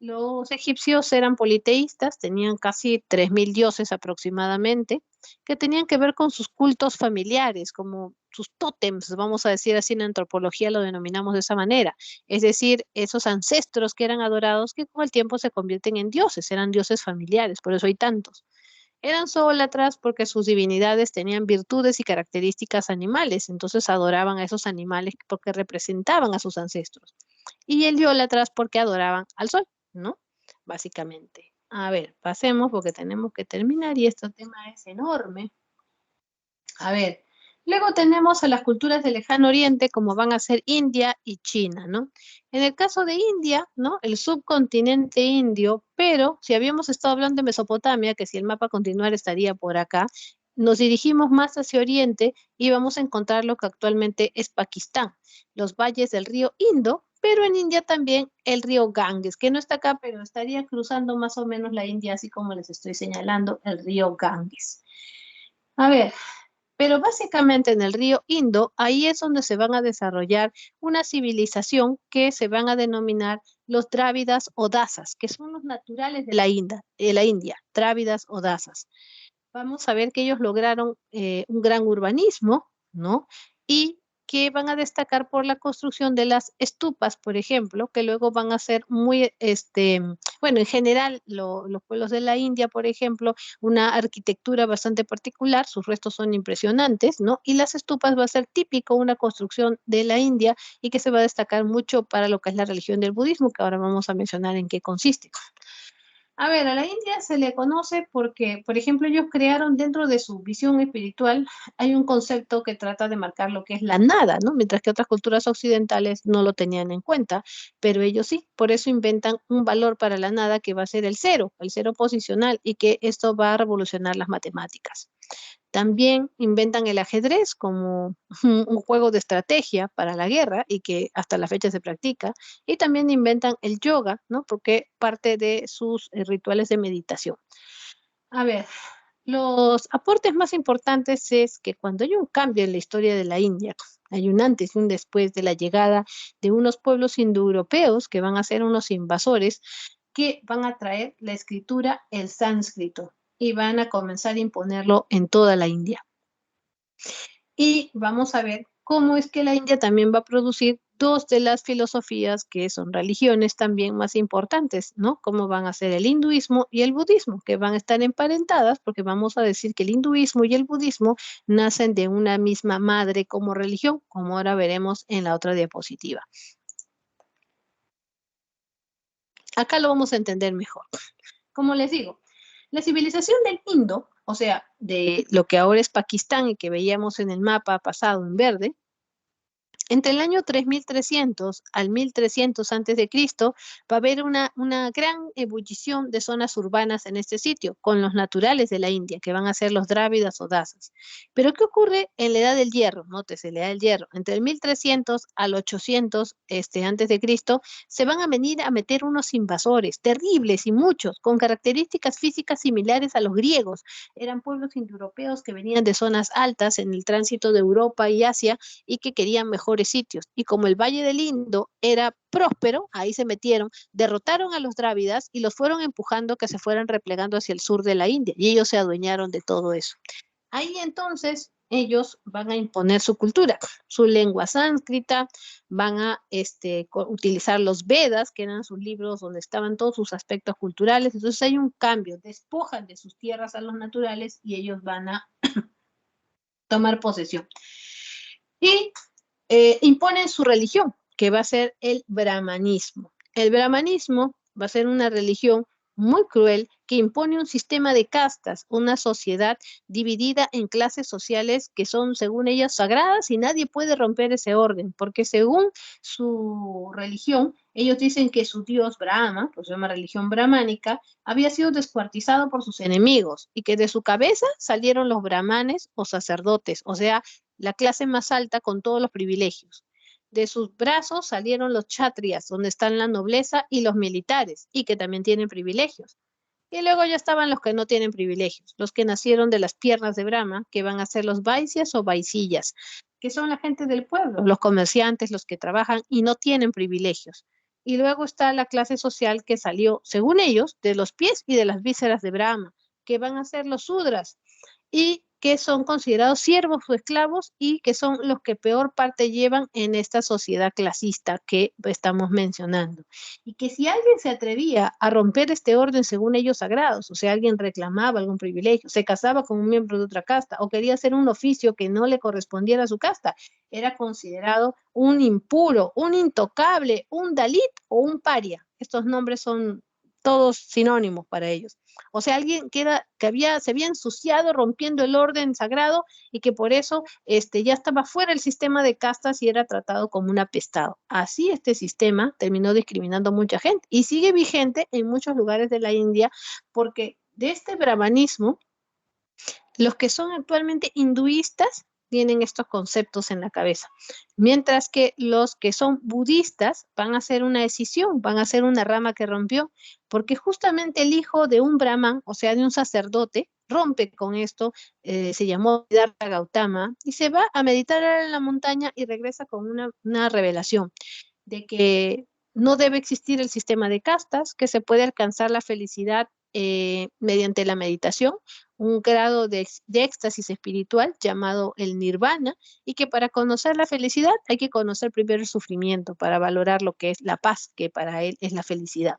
Los egipcios eran politeístas, tenían casi 3000 dioses aproximadamente, que tenían que ver con sus cultos familiares, como sus tótems, vamos a decir así en antropología lo denominamos de esa manera, es decir, esos ancestros que eran adorados que con el tiempo se convierten en dioses, eran dioses familiares, por eso hay tantos. Eran zoólatras porque sus divinidades tenían virtudes y características animales, entonces adoraban a esos animales porque representaban a sus ancestros. Y heliólatras porque adoraban al sol, ¿no? Básicamente. A ver, pasemos porque tenemos que terminar y este tema es enorme. A ver, luego tenemos a las culturas del lejano oriente como van a ser India y China, ¿no? En el caso de India, ¿no? El subcontinente indio, pero si habíamos estado hablando de Mesopotamia, que si el mapa continuara estaría por acá, nos dirigimos más hacia oriente y vamos a encontrar lo que actualmente es Pakistán, los valles del río Indo, pero en India también el río Ganges, que no está acá, pero estaría cruzando más o menos la India, así como les estoy señalando, el río Ganges. A ver, pero básicamente en el río Indo, ahí es donde se van a desarrollar una civilización que se van a denominar los Drávidas o Dasas, que son los naturales de la India, Drávidas o Dasas. vamos a ver que ellos lograron un gran urbanismo, ¿no? Y que van a destacar por la construcción de las estupas, por ejemplo, que luego van a ser muy, bueno, en general los pueblos de la India, por ejemplo, una arquitectura bastante particular, sus restos son impresionantes, ¿no? Y las estupas va a ser típico una construcción de la India y que se va a destacar mucho para lo que es la religión del budismo, que ahora vamos a mencionar en qué consiste. A ver, a la India se le conoce porque, por ejemplo, ellos crearon dentro de su visión espiritual, hay un concepto que trata de marcar lo que es la nada, ¿no? Mientras que otras culturas occidentales no lo tenían en cuenta, pero ellos sí, por eso inventan un valor para la nada que va a ser el cero posicional, y que esto va a revolucionar las matemáticas. También inventan el ajedrez como un juego de estrategia para la guerra y que hasta la fecha se practica. Y también inventan el yoga, ¿no? Porque parte de sus rituales de meditación. A ver, los aportes más importantes es que cuando hay un cambio en la historia de la India, hay un antes y un después de la llegada de unos pueblos indoeuropeos que van a ser unos invasores que van a traer la escritura, el sánscrito, y van a comenzar a imponerlo en toda la India. Y vamos a ver cómo es que la India también va a producir dos de las filosofías que son religiones también más importantes, ¿no? Como van a ser el hinduismo y el budismo, que van a estar emparentadas, porque vamos a decir que el hinduismo y el budismo nacen de una misma madre como religión, como ahora veremos en la otra diapositiva. Acá lo vamos a entender mejor. Como les digo, la civilización del Indo, o sea, de lo que ahora es Pakistán y que veíamos en el mapa pasado en verde, entre el año 3300 al 1300 antes de Cristo va a haber una gran ebullición de zonas urbanas en este sitio, con los naturales de la India, que van a ser los drávidas o dasas. Pero ¿qué ocurre en la Edad del Hierro? Nótese, la Edad del Hierro. Entre el 1300 al 800 antes de Cristo, se van a venir a meter unos invasores terribles y muchos, con características físicas similares a los griegos. Eran pueblos indoeuropeos que venían de zonas altas en el tránsito de Europa y Asia y que querían mejores sitios. Y como el Valle del Indo era próspero, ahí se metieron, derrotaron a los drávidas y los fueron empujando que se fueran replegando hacia el sur de la India, y ellos se adueñaron de todo eso. Ahí entonces ellos van a imponer su cultura, su lengua sánscrita, van a utilizar los Vedas, que eran sus libros donde estaban todos sus aspectos culturales. Entonces hay un cambio, despojan de sus tierras a los naturales y ellos van a tomar posesión. Y imponen su religión, que va a ser el brahmanismo. El brahmanismo va a ser una religión muy cruel que impone un sistema de castas, una sociedad dividida en clases sociales que son, según ellas, sagradas, y nadie puede romper ese orden, porque según su religión, ellos dicen que su dios Brahma, pues se llama religión brahmánica, había sido descuartizado por sus enemigos y que de su cabeza salieron los brahmanes o sacerdotes, o sea, la clase más alta con todos los privilegios. De sus brazos salieron los kshatriyas, donde están la nobleza, y los militares, y que también tienen privilegios. Y luego ya estaban los que no tienen privilegios, los que nacieron de las piernas de Brahma, que van a ser los vaisyas o vaisillas, que son la gente del pueblo, los comerciantes, los que trabajan y no tienen privilegios. Y luego está la clase social que salió, según ellos, de los pies y de las vísceras de Brahma, que van a ser los sudras, y que son considerados siervos o esclavos y que son los que peor parte llevan en esta sociedad clasista que estamos mencionando. Y que si alguien se atrevía a romper este orden según ellos sagrados, o sea, alguien reclamaba algún privilegio, se casaba con un miembro de otra casta o quería hacer un oficio que no le correspondiera a su casta, era considerado un impuro, un intocable, un dalit o un paria. Estos nombres son todos sinónimos para ellos. O sea, alguien se había ensuciado rompiendo el orden sagrado y que por eso ya estaba fuera del sistema de castas y era tratado como un apestado. Así este sistema terminó discriminando a mucha gente y sigue vigente en muchos lugares de la India, porque de este brahmanismo, los que son actualmente hinduistas tienen estos conceptos en la cabeza, mientras que los que son budistas van a hacer una escisión, van a ser una rama que rompió, porque justamente el hijo de un brahman, o sea, de un sacerdote, rompe con esto, se llamó Siddhartha Gautama, y se va a meditar en la montaña y regresa con una revelación de que no debe existir el sistema de castas, que se puede alcanzar la felicidad mediante la meditación, un grado de éxtasis espiritual llamado el nirvana, y que para conocer la felicidad hay que conocer primero el sufrimiento para valorar lo que es la paz, que para él es la felicidad.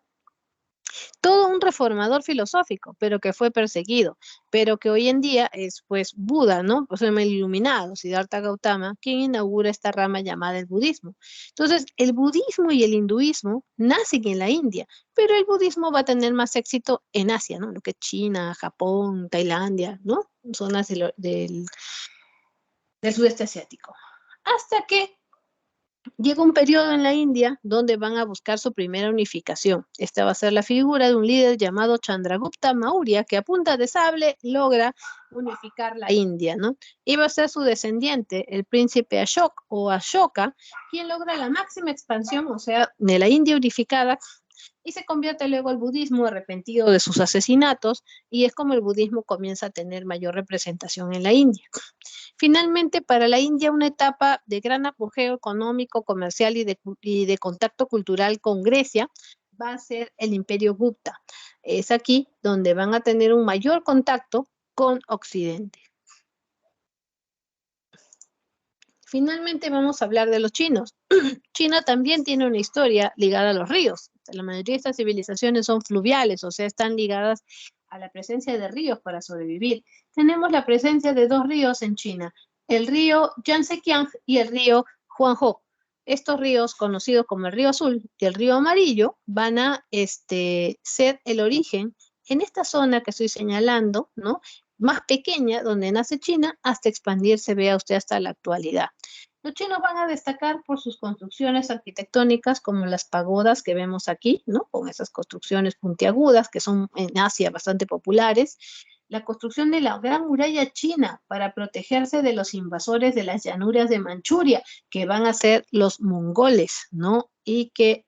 Todo un reformador filosófico, pero que fue perseguido, pero que hoy en día es pues Buda, ¿no? O sea, el iluminado, Siddhartha Gautama, quien inaugura esta rama llamada el budismo. Entonces, el budismo y el hinduismo nacen en la India, pero el budismo va a tener más éxito en Asia, ¿no? Lo que es China, Japón, Tailandia, ¿no? Zonas del sudeste asiático. Hasta que llega un periodo en la India donde van a buscar su primera unificación. Esta va a ser la figura de un líder llamado Chandragupta Maurya, que a punta de sable logra unificar la India, ¿no? Y va a ser su descendiente, el príncipe Ashok o Ashoka, quien logra la máxima expansión, o sea, de la India unificada, y se convierte luego al budismo arrepentido de sus asesinatos, y es como el budismo comienza a tener mayor representación en la India. Finalmente, para la India, una etapa de gran apogeo económico, comercial y de contacto cultural con Grecia va a ser el Imperio Gupta. Es aquí donde van a tener un mayor contacto con Occidente. Finalmente vamos a hablar de los chinos. China también tiene una historia ligada a los ríos. La mayoría de estas civilizaciones son fluviales, o sea, están ligadas a la presencia de ríos para sobrevivir. Tenemos la presencia de dos ríos en China, el río Yangtze-Kiang y el río Huanghe. Estos ríos, conocidos como el río Azul y el río Amarillo, van a ser el origen en esta zona que estoy señalando, ¿no? Más pequeña, donde nace China, hasta expandirse, vea usted, hasta la actualidad. Los chinos van a destacar por sus construcciones arquitectónicas, como las pagodas que vemos aquí, ¿no? Con esas construcciones puntiagudas que son en Asia bastante populares. La construcción de la Gran Muralla China para protegerse de los invasores de las llanuras de Manchuria, que van a ser los mongoles, ¿no? Y que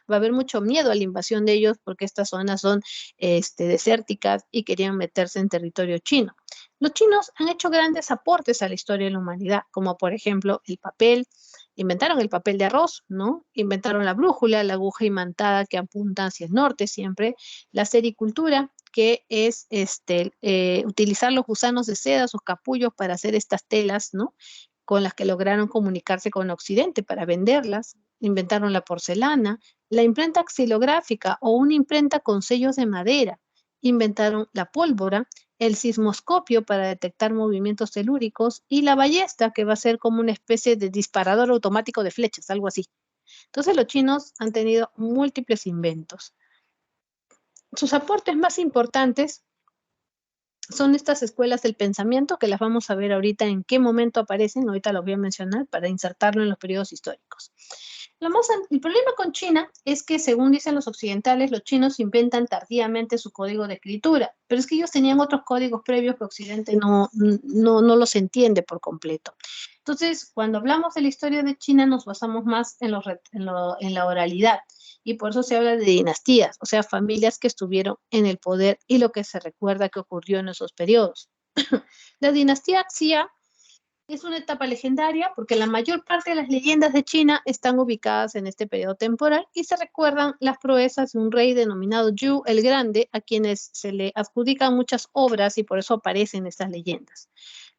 va a haber mucho miedo a la invasión de ellos porque estas zonas son desérticas y querían meterse en territorio chino. Los chinos han hecho grandes aportes a la historia de la humanidad, como por ejemplo el papel. Inventaron el papel de arroz, ¿no? Inventaron la brújula, la aguja imantada que apunta hacia el norte siempre, la sericultura, que es utilizar los gusanos de seda, sus capullos para hacer estas telas, ¿no? Con las que lograron comunicarse con Occidente para venderlas. Inventaron la porcelana, la imprenta xilográfica o una imprenta con sellos de madera. Inventaron la pólvora, el sismoscopio para detectar movimientos telúricos y la ballesta, que va a ser como una especie de disparador automático de flechas, algo así. Entonces los chinos han tenido múltiples inventos. Sus aportes más importantes son estas escuelas del pensamiento, que las vamos a ver ahorita en qué momento aparecen, ahorita los voy a mencionar para insertarlo en los periodos históricos. El problema con China es que, según dicen los occidentales, los chinos inventan tardíamente su código de escritura, pero es que ellos tenían otros códigos previos que Occidente no los entiende por completo. Entonces, cuando hablamos de la historia de China, nos basamos más en la oralidad, y por eso se habla de dinastías, o sea, familias que estuvieron en el poder y lo que se recuerda que ocurrió en esos periodos. La dinastía Xia es una etapa legendaria porque la mayor parte de las leyendas de China están ubicadas en este periodo temporal y se recuerdan las proezas de un rey denominado Yu el Grande, a quienes se le adjudican muchas obras y por eso aparecen estas leyendas.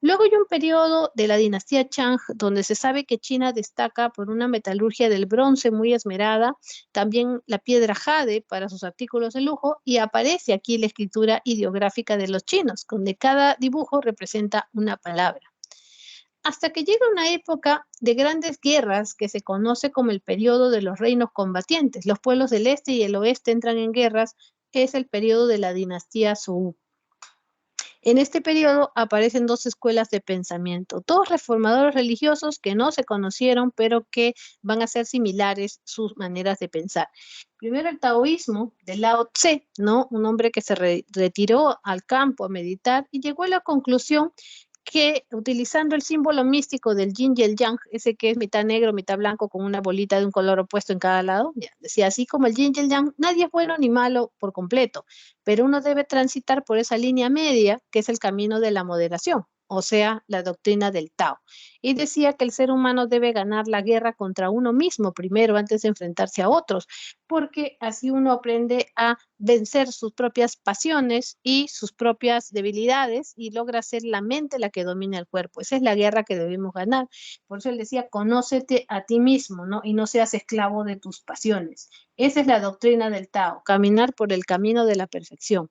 Luego hay un periodo de la dinastía Chang donde se sabe que China destaca por una metalurgia del bronce muy esmerada, también la piedra jade para sus artículos de lujo, y aparece aquí la escritura ideográfica de los chinos, donde cada dibujo representa una palabra. Hasta que llega una época de grandes guerras que se conoce como el periodo de los reinos combatientes. Los pueblos del este y el oeste entran en guerras, es el periodo de la dinastía Zhou. En este periodo aparecen dos escuelas de pensamiento, dos reformadores religiosos que no se conocieron, pero que van a ser similares sus maneras de pensar. Primero el taoísmo de Lao Tse, ¿no? Un hombre que se retiró al campo a meditar y llegó a la conclusión que, utilizando el símbolo místico del yin y el yang, ese que es mitad negro, mitad blanco, con una bolita de un color opuesto en cada lado, ya, decía, así como el yin y el yang, nadie es bueno ni malo por completo, pero uno debe transitar por esa línea media, que es el camino de la moderación. o sea, la doctrina del Tao. Y decía que el ser humano debe ganar la guerra contra uno mismo primero antes de enfrentarse a otros, porque así uno aprende a vencer sus propias pasiones y sus propias debilidades y logra ser la mente la que domina el cuerpo. Esa es la guerra que debemos ganar. Por eso él decía, conócete a ti mismo, ¿no? Y no seas esclavo de tus pasiones. Esa es la doctrina del Tao, caminar por el camino de la perfección.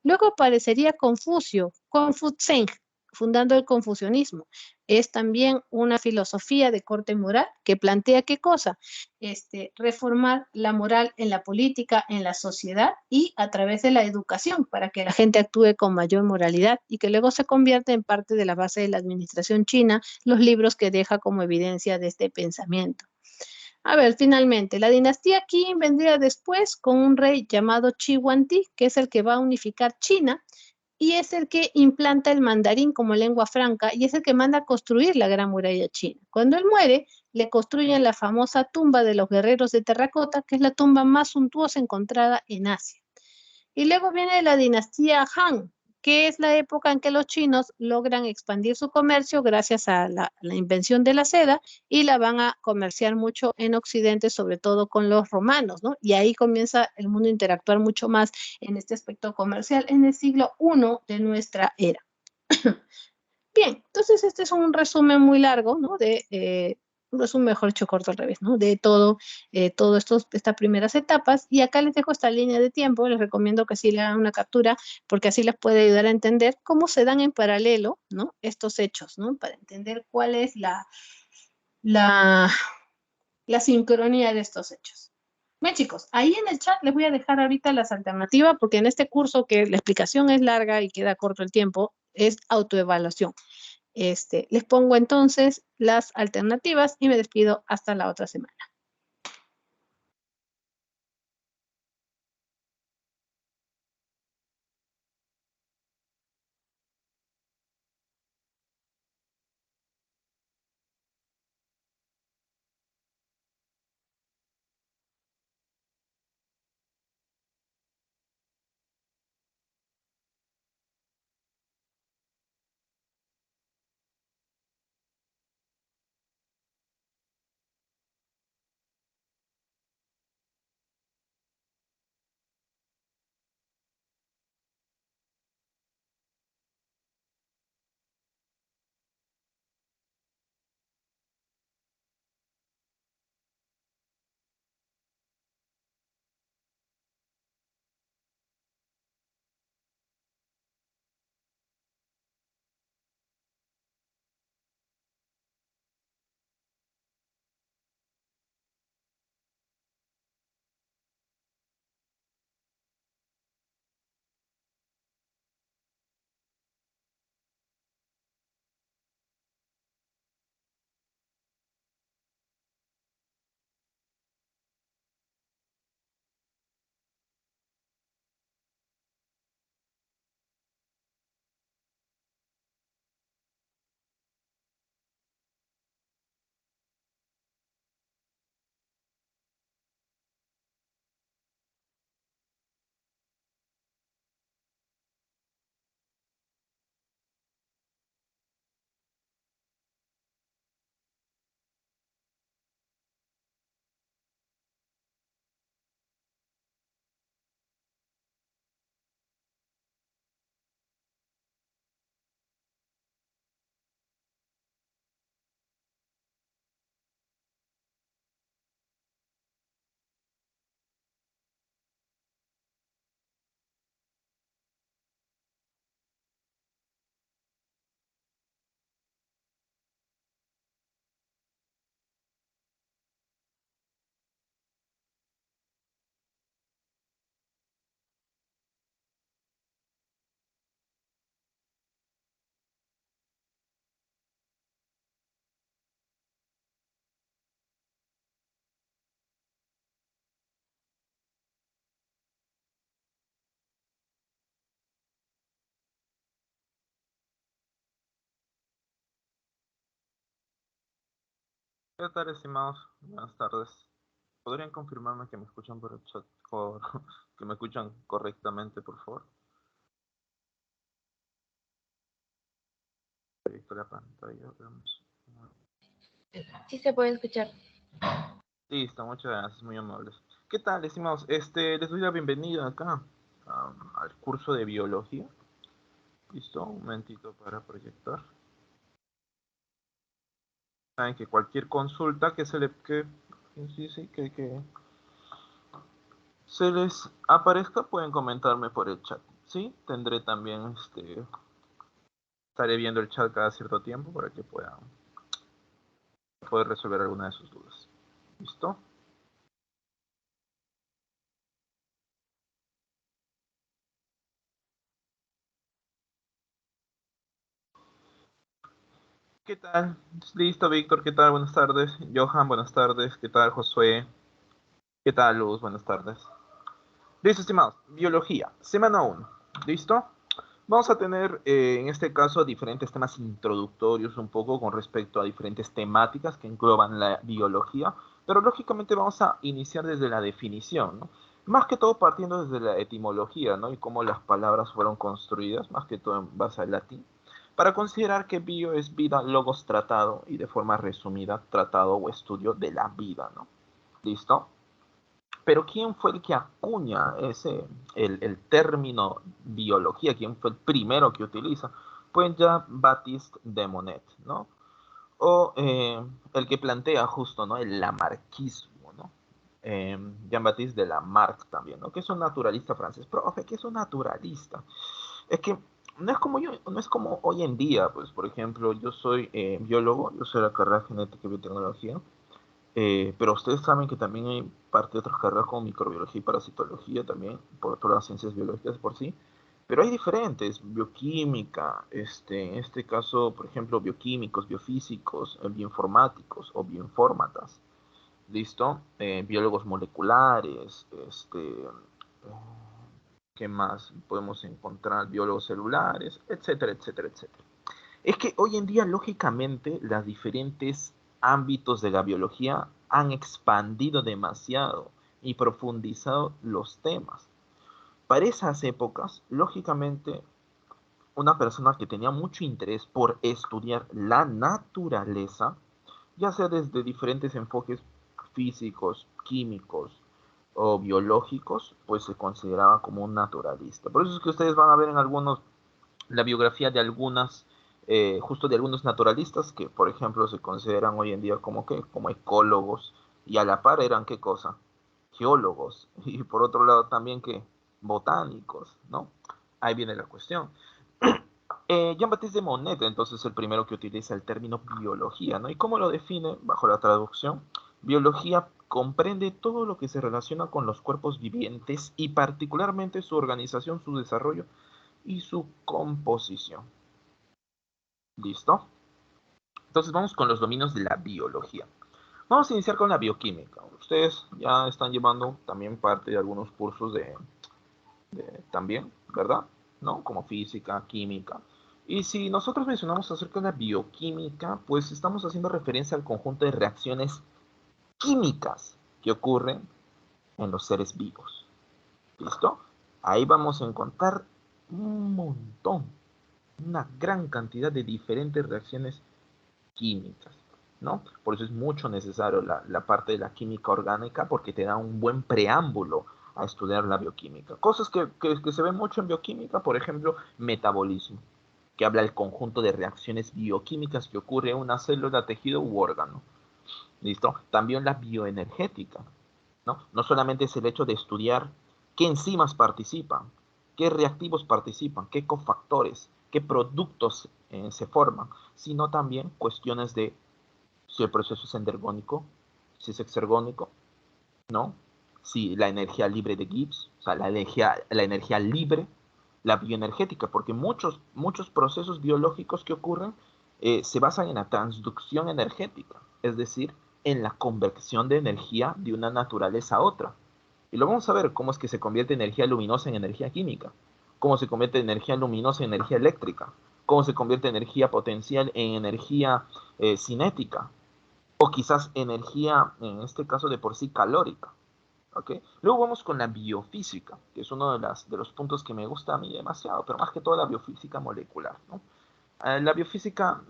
Luego aparecería Confucio, Confucian, fundando el confucianismo. Es también una filosofía de corte moral que plantea qué cosa? Reformar la moral en la política, en la sociedad y a través de la educación para que la gente actúe con mayor moralidad y que luego se convierta en parte de la base de la administración china, los libros que deja como evidencia de este pensamiento. A ver, finalmente, la dinastía Qin vendría después con un rey llamado Shi Huangdi, que es el que va a unificar China y es el que implanta el mandarín como lengua franca y es el que manda a construir la Gran Muralla China. Cuando él muere, le construyen la famosa tumba de los guerreros de terracota, que es la tumba más suntuosa encontrada en Asia. Y luego viene la dinastía Han, que es la época en que los chinos logran expandir su comercio gracias a la invención de la seda y la van a comerciar mucho en Occidente, sobre todo con los romanos, ¿no? Y ahí comienza el mundo a interactuar mucho más en este aspecto comercial en el siglo I de nuestra era. Bien, entonces este es un resumen muy largo, ¿no? Un resumen mejor hecho corto al revés, ¿no? De todo estas primeras etapas. Y acá les dejo esta línea de tiempo, les recomiendo que sí le hagan una captura, porque así les puede ayudar a entender cómo se dan en paralelo, ¿no? Estos hechos, ¿no? Para entender cuál es la, la sincronía de estos hechos. Bien, chicos, ahí en el chat les voy a dejar ahorita las alternativas, porque en este curso que la explicación es larga y queda corto el tiempo, es autoevaluación. Les pongo entonces las alternativas y me despido hasta la otra semana. Buenas tardes, estimados. Buenas tardes. ¿Podrían confirmarme que me escuchan por el chat? Que me escuchan correctamente, por favor. proyecto la pantalla. Veamos. Sí se puede escuchar. Listo, muchas gracias, muy amables. ¿Qué tal, estimados? Les doy la bienvenida acá al curso de biología. Listo, un momentito para proyectar. Saben que cualquier consulta que se les aparezca pueden comentarme por el chat. Sí, tendré también estaré viendo el chat cada cierto tiempo para que puedan poder resolver alguna de sus dudas. ¿Listo? ¿Qué tal? Listo, Víctor, ¿qué tal? Buenas tardes. Johan, buenas tardes. ¿Qué tal, Josué? ¿Qué tal, Luz? Buenas tardes. Listo, estimados. Biología, semana 1. ¿Listo? Vamos a tener, en este caso, diferentes temas introductorios un poco con respecto a diferentes temáticas que engloban la biología, pero lógicamente vamos a iniciar desde la definición, ¿no? Más que todo partiendo desde la etimología, ¿no? Y cómo las palabras fueron construidas, más que todo en base al latín, para considerar que bio es vida, logos tratado, y de forma resumida, tratado o estudio de la vida, ¿no? ¿Listo? Pero ¿quién fue el que acuña el término biología? ¿Quién fue el primero que utiliza? Pues Jean-Baptiste de Monnet, ¿no? O el que plantea justo, ¿no? El lamarckismo, ¿no? Jean-Baptiste de Lamarck también, ¿no? Que es un naturalista francés. Profe, ¿qué es un naturalista? Es que no es como hoy en día, pues, por ejemplo, yo soy biólogo, yo soy de la carrera de genética y biotecnología, pero ustedes saben que también hay parte de otras carreras como microbiología y parasitología también, por todas las ciencias biológicas por sí, pero hay diferentes, bioquímica, en este caso, por ejemplo, bioquímicos, biofísicos, bioinformáticos o bioinformatas, ¿listo? Biólogos moleculares, ¿qué más podemos encontrar? Biólogos celulares, etcétera, etcétera, etcétera. Es que hoy en día, lógicamente, los diferentes ámbitos de la biología han expandido demasiado y profundizado los temas. Para esas épocas, lógicamente, una persona que tenía mucho interés por estudiar la naturaleza, ya sea desde diferentes enfoques físicos, químicos o biológicos, pues se consideraba como un naturalista. Por eso es que ustedes van a ver en algunos la biografía de algunas, justo de algunos naturalistas que, por ejemplo, se consideran hoy en día como ecólogos, y a la par eran qué cosa, geólogos, y por otro lado también que botánicos, ¿no? Ahí viene la cuestión. Jean-Baptiste de Monnet, entonces, es el primero que utiliza el término biología, ¿no? ¿Y cómo lo define bajo la traducción? Biología comprende todo lo que se relaciona con los cuerpos vivientes y particularmente su organización, su desarrollo y su composición. ¿Listo? Entonces vamos con los dominios de la biología. Vamos a iniciar con la bioquímica. Ustedes ya están llevando también parte de algunos cursos también, ¿verdad? ¿No? Como física, química. Y si nosotros mencionamos acerca de la bioquímica, pues estamos haciendo referencia al conjunto de reacciones químicas que ocurren en los seres vivos. ¿Listo? Ahí vamos a encontrar un montón, una gran cantidad de diferentes reacciones químicas, ¿no? Por eso es mucho necesario la parte de la química orgánica, porque te da un buen preámbulo a estudiar la bioquímica. Cosas que se ven mucho en bioquímica, por ejemplo, metabolismo, que habla del conjunto de reacciones bioquímicas que ocurre en una célula, tejido u órgano. ¿Listo? También la bioenergética, ¿no? No solamente es el hecho de estudiar qué enzimas participan, qué reactivos participan, qué cofactores, qué productos se forman, sino también cuestiones de si el proceso es endergónico, si es exergónico, ¿no? Si la energía libre de Gibbs, o sea, la energía libre, la bioenergética, porque muchos procesos biológicos que ocurren se basan en la transducción energética, es decir, en la conversión de energía de una naturaleza a otra. Y lo vamos a ver cómo es que se convierte energía luminosa en energía química, cómo se convierte energía luminosa en energía eléctrica, cómo se convierte energía potencial en energía cinética, o quizás energía, en este caso de por sí, calórica. ¿Okay? Luego vamos con la biofísica, que es uno de los puntos que me gusta a mí demasiado, pero más que todo la biofísica molecular, ¿no? La biofísica,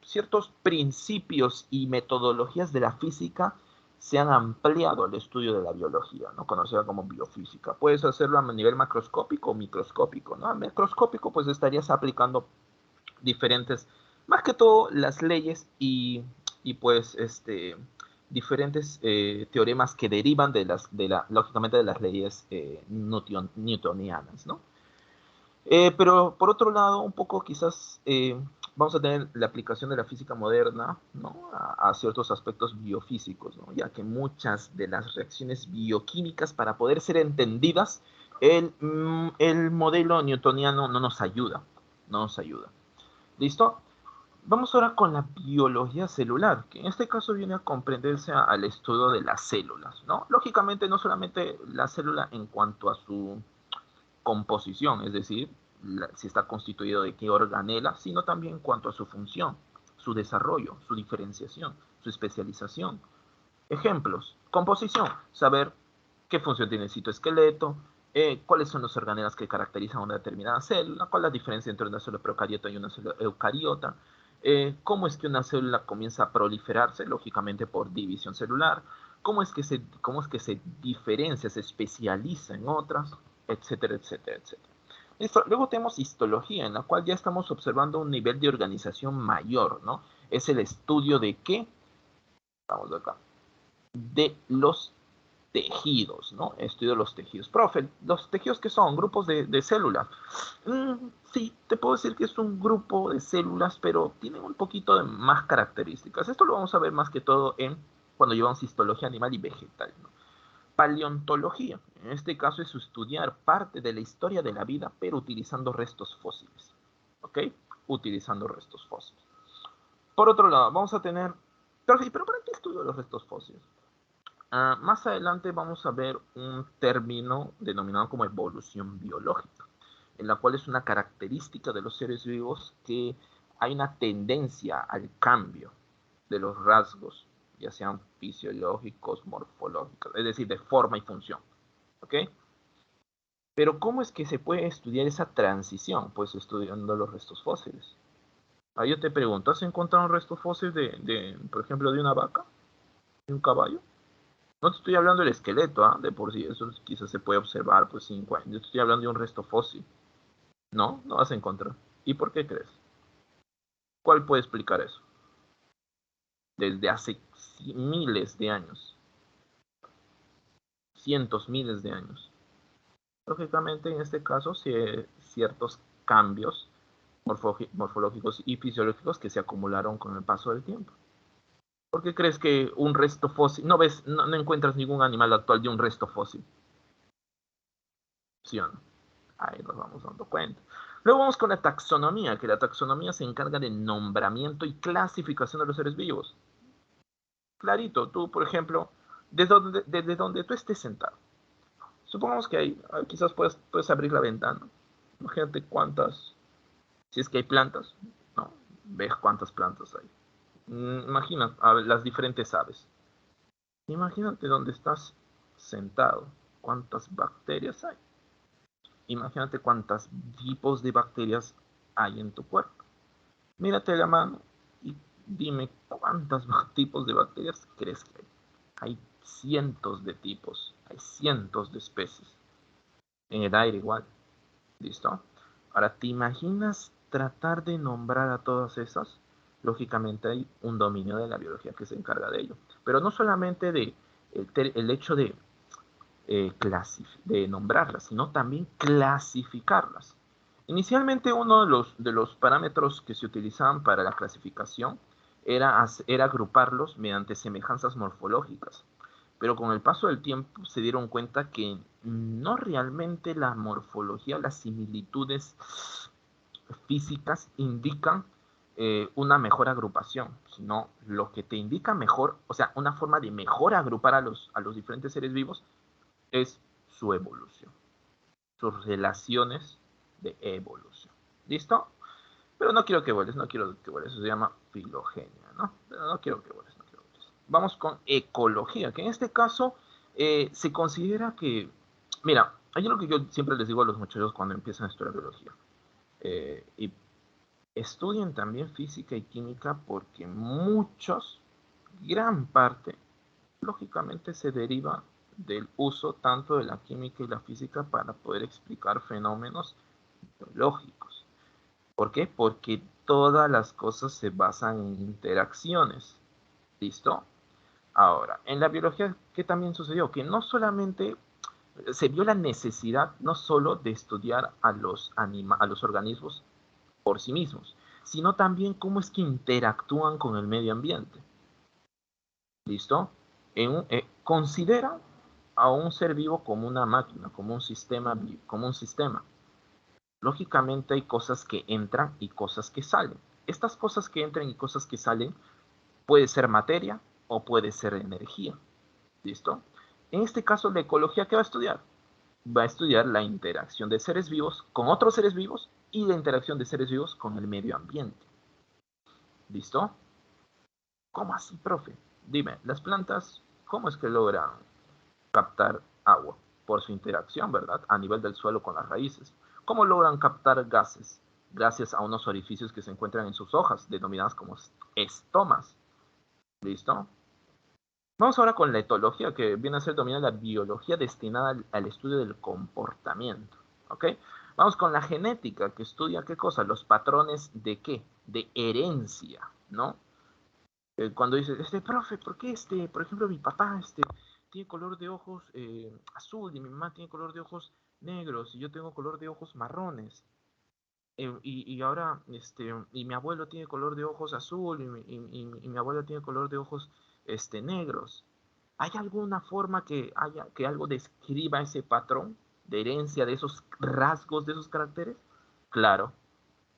ciertos principios y metodologías de la física se han ampliado al estudio de la biología, ¿no? Conocida como biofísica. Puedes hacerlo a nivel macroscópico o microscópico, ¿no? A macroscópico, pues estarías aplicando diferentes, más que todo las leyes y pues diferentes teoremas que derivan lógicamente de las leyes newtonianas, ¿no? Pero por otro lado, un poco quizás vamos a tener la aplicación de la física moderna, ¿no? a ciertos aspectos biofísicos, ¿no? Ya que muchas de las reacciones bioquímicas, para poder ser entendidas, el modelo newtoniano no nos ayuda, no nos ayuda. ¿Listo? Vamos ahora con la biología celular, que en este caso viene a comprenderse al estudio de las células, ¿no? Lógicamente, no solamente la célula en cuanto a su composición, es decir, si está constituido de qué organela, sino también en cuanto a su función, su desarrollo, su diferenciación, su especialización. Ejemplos: composición, saber qué función tiene el citoesqueleto, cuáles son los organelas que caracterizan una determinada célula, cuál es la diferencia entre una célula procariota y una célula eucariota, cómo es que una célula comienza a proliferarse, lógicamente por división celular, cómo es que se diferencia, se especializa en otras, etcétera, etcétera, etcétera. Listo. Luego tenemos histología, en la cual ya estamos observando un nivel de organización mayor, ¿no? Es el estudio de qué, vamos acá, de los tejidos, ¿no? Estudio de los tejidos. Profe, ¿los tejidos qué son? ¿Grupos de células? Sí, te puedo decir que es un grupo de células, pero tienen un poquito de más características. Esto lo vamos a ver más que todo cuando llevamos histología animal y vegetal, ¿no? Paleontología, en este caso, es estudiar parte de la historia de la vida, pero utilizando restos fósiles. ¿Ok? Utilizando restos fósiles. Por otro lado, vamos a tener... ¿Pero para qué estudio los restos fósiles? Más adelante vamos a ver un término denominado como evolución biológica, en la cual es una característica de los seres vivos que hay una tendencia al cambio de los rasgos, ya sean fisiológicos, morfológicos, es decir, de forma y función. ¿Ok? Pero ¿cómo es que se puede estudiar esa transición? Pues estudiando los restos fósiles. Ahí yo te pregunto, ¿has encontrado un resto fósil por ejemplo, de una vaca? ¿De un caballo? No te estoy hablando del esqueleto, de por sí, eso quizás se puede observar pues 5 años. Yo te estoy hablando de un resto fósil. No, no vas a encontrar. ¿Y por qué crees? ¿Cuál puede explicar eso? Desde hace miles de años, cientos, miles de años. Lógicamente, en este caso, ciertos cambios morfológicos y fisiológicos que se acumularon con el paso del tiempo. ¿Por qué crees que un resto fósil, no encuentras ningún animal actual de un resto fósil? ¿Sí o no? Ahí nos vamos dando cuenta. Luego vamos con la taxonomía, que la taxonomía se encarga de nombramiento y clasificación de los seres vivos. Clarito, tú, por ejemplo, desde donde tú estés sentado. Supongamos que quizás puedes abrir la ventana. Imagínate si es que hay plantas, ¿no? Ves cuántas plantas hay. Imagina las diferentes aves. Imagínate donde estás sentado, cuántas bacterias hay. Imagínate cuántos tipos de bacterias hay en tu cuerpo. Mírate la mano y dime cuántos tipos de bacterias crees que hay. Hay cientos de tipos, hay cientos de especies. En el aire igual. ¿Listo? Ahora, ¿te imaginas tratar de nombrar a todas esas? Lógicamente hay un dominio de la biología que se encarga de ello. Pero no solamente el hecho de nombrarlas, sino también clasificarlas. Inicialmente uno de los parámetros que se utilizaban para la clasificación era agruparlos mediante semejanzas morfológicas, pero con el paso del tiempo se dieron cuenta que no realmente la morfología, las similitudes físicas indican una mejor agrupación, sino lo que te indica mejor, o sea, una forma de mejor agrupar a los diferentes seres vivos es su evolución, sus relaciones de evolución. ¿Listo? Pero no quiero que vueles, eso se llama filogenia, ¿no? Pero no quiero que vueles. Vamos con ecología, que en este caso se considera que, mira, hay algo que yo siempre les digo a los muchachos cuando empiezan a estudiar biología, y estudien también física y química porque muchos, gran parte, lógicamente se deriva del uso tanto de la química y la física para poder explicar fenómenos biológicos. ¿Por qué? Porque todas las cosas se basan en interacciones. ¿Listo? Ahora, en la biología, ¿qué también sucedió? Que no solamente se vio la necesidad no solo de estudiar a los organismos por sí mismos, sino también cómo es que interactúan con el medio ambiente. ¿Listo? Considera a un ser vivo como una máquina, como un sistema, como un sistema. Lógicamente hay cosas que entran y cosas que salen. Estas cosas que entran y cosas que salen puede ser materia o puede ser energía. ¿Listo? En este caso, la ecología, ¿qué va a estudiar? Va a estudiar la interacción de seres vivos con otros seres vivos y la interacción de seres vivos con el medio ambiente. ¿Listo? ¿Cómo así, profe? Dime, las plantas, ¿cómo es que logran captar agua? Por su interacción, ¿verdad? A nivel del suelo con las raíces. ¿Cómo logran captar gases? Gracias a unos orificios que se encuentran en sus hojas, denominadas como estomas. ¿Listo? Vamos ahora con la etología, que viene a ser dominada la biología destinada al estudio del comportamiento. ¿Ok? Vamos con la genética, que estudia qué cosa, los patrones de qué, de herencia, ¿no? Cuando dices, profe, ¿por qué por ejemplo, mi papá tiene color de ojos azul y mi mamá tiene color de ojos negros y yo tengo color de ojos marrones? Y ahora, y mi abuelo tiene color de ojos azul y mi abuela tiene color de ojos negros. ¿Hay alguna forma que algo describa ese patrón de herencia de esos rasgos, de esos caracteres? Claro,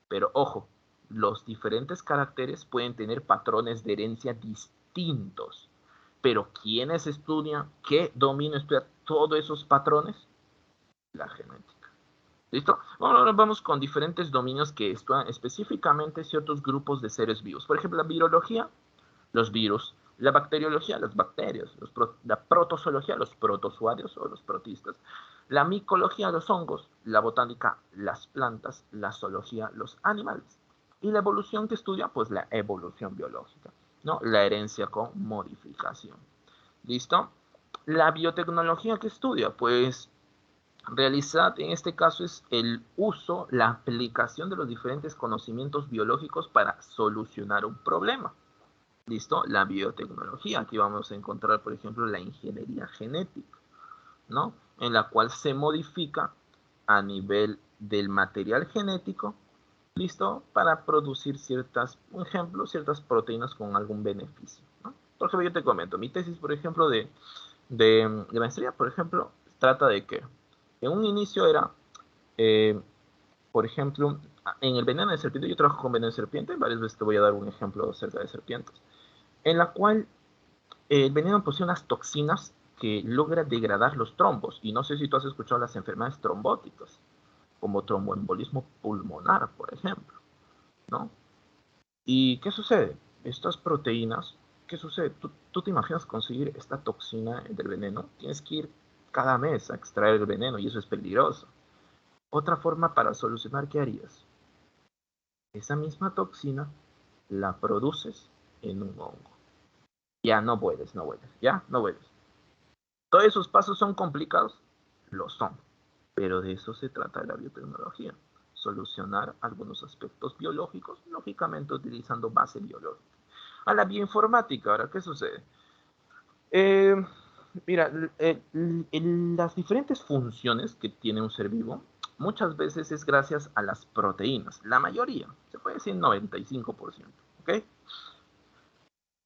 pero ojo, los diferentes caracteres pueden tener patrones de herencia distintos. Pero ¿quiénes estudian? ¿Qué dominio estudia todos esos patrones? La genética. ¿Listo? Bueno, ahora vamos con diferentes dominios que estudian específicamente ciertos grupos de seres vivos. Por ejemplo, la virología, los virus; la bacteriología, las bacterias; la protozoología, los protozoarios o los protistas; la micología, los hongos; la botánica, las plantas; la zoología, los animales; y la evolución, que estudia pues la evolución biológica, ¿no? La herencia con modificación. ¿Listo? La biotecnología, que estudia pues realizar, en este caso, es el uso, la aplicación de los diferentes conocimientos biológicos para solucionar un problema. ¿Listo? La biotecnología. Aquí vamos a encontrar, por ejemplo, la ingeniería genética, ¿no? En la cual se modifica a nivel del material genético, ¿listo? Para producir por ejemplo, ciertas proteínas con algún beneficio, ¿no? Por ejemplo, yo te comento, mi tesis, por ejemplo, de maestría, por ejemplo, trata de que en un inicio era, por ejemplo, en el veneno de serpiente. Yo trabajo con veneno de serpiente, varias veces te voy a dar un ejemplo acerca de serpientes, en la cual el veneno posee unas toxinas que logra degradar los trombos. Y no sé si tú has escuchado las enfermedades trombóticas, como tromboembolismo pulmonar, por ejemplo, ¿no? ¿Y qué sucede? Estas proteínas, ¿qué sucede? Tú te imaginas conseguir esta toxina del veneno, tienes que ir cada mes a extraer el veneno y eso es peligroso. Otra forma para solucionar, ¿qué harías? Esa misma toxina la produces en un hongo. Ya no vuelves, ya no vuelves. ¿Todos esos pasos son complicados? Lo son, pero de eso se trata la biotecnología. Solucionar algunos aspectos biológicos, lógicamente utilizando base biológica. A la bioinformática, ahora, ¿qué sucede? Eh, Mira, las diferentes funciones que tiene un ser vivo, muchas veces es gracias a las proteínas. La mayoría, se puede decir 95%, ¿ok?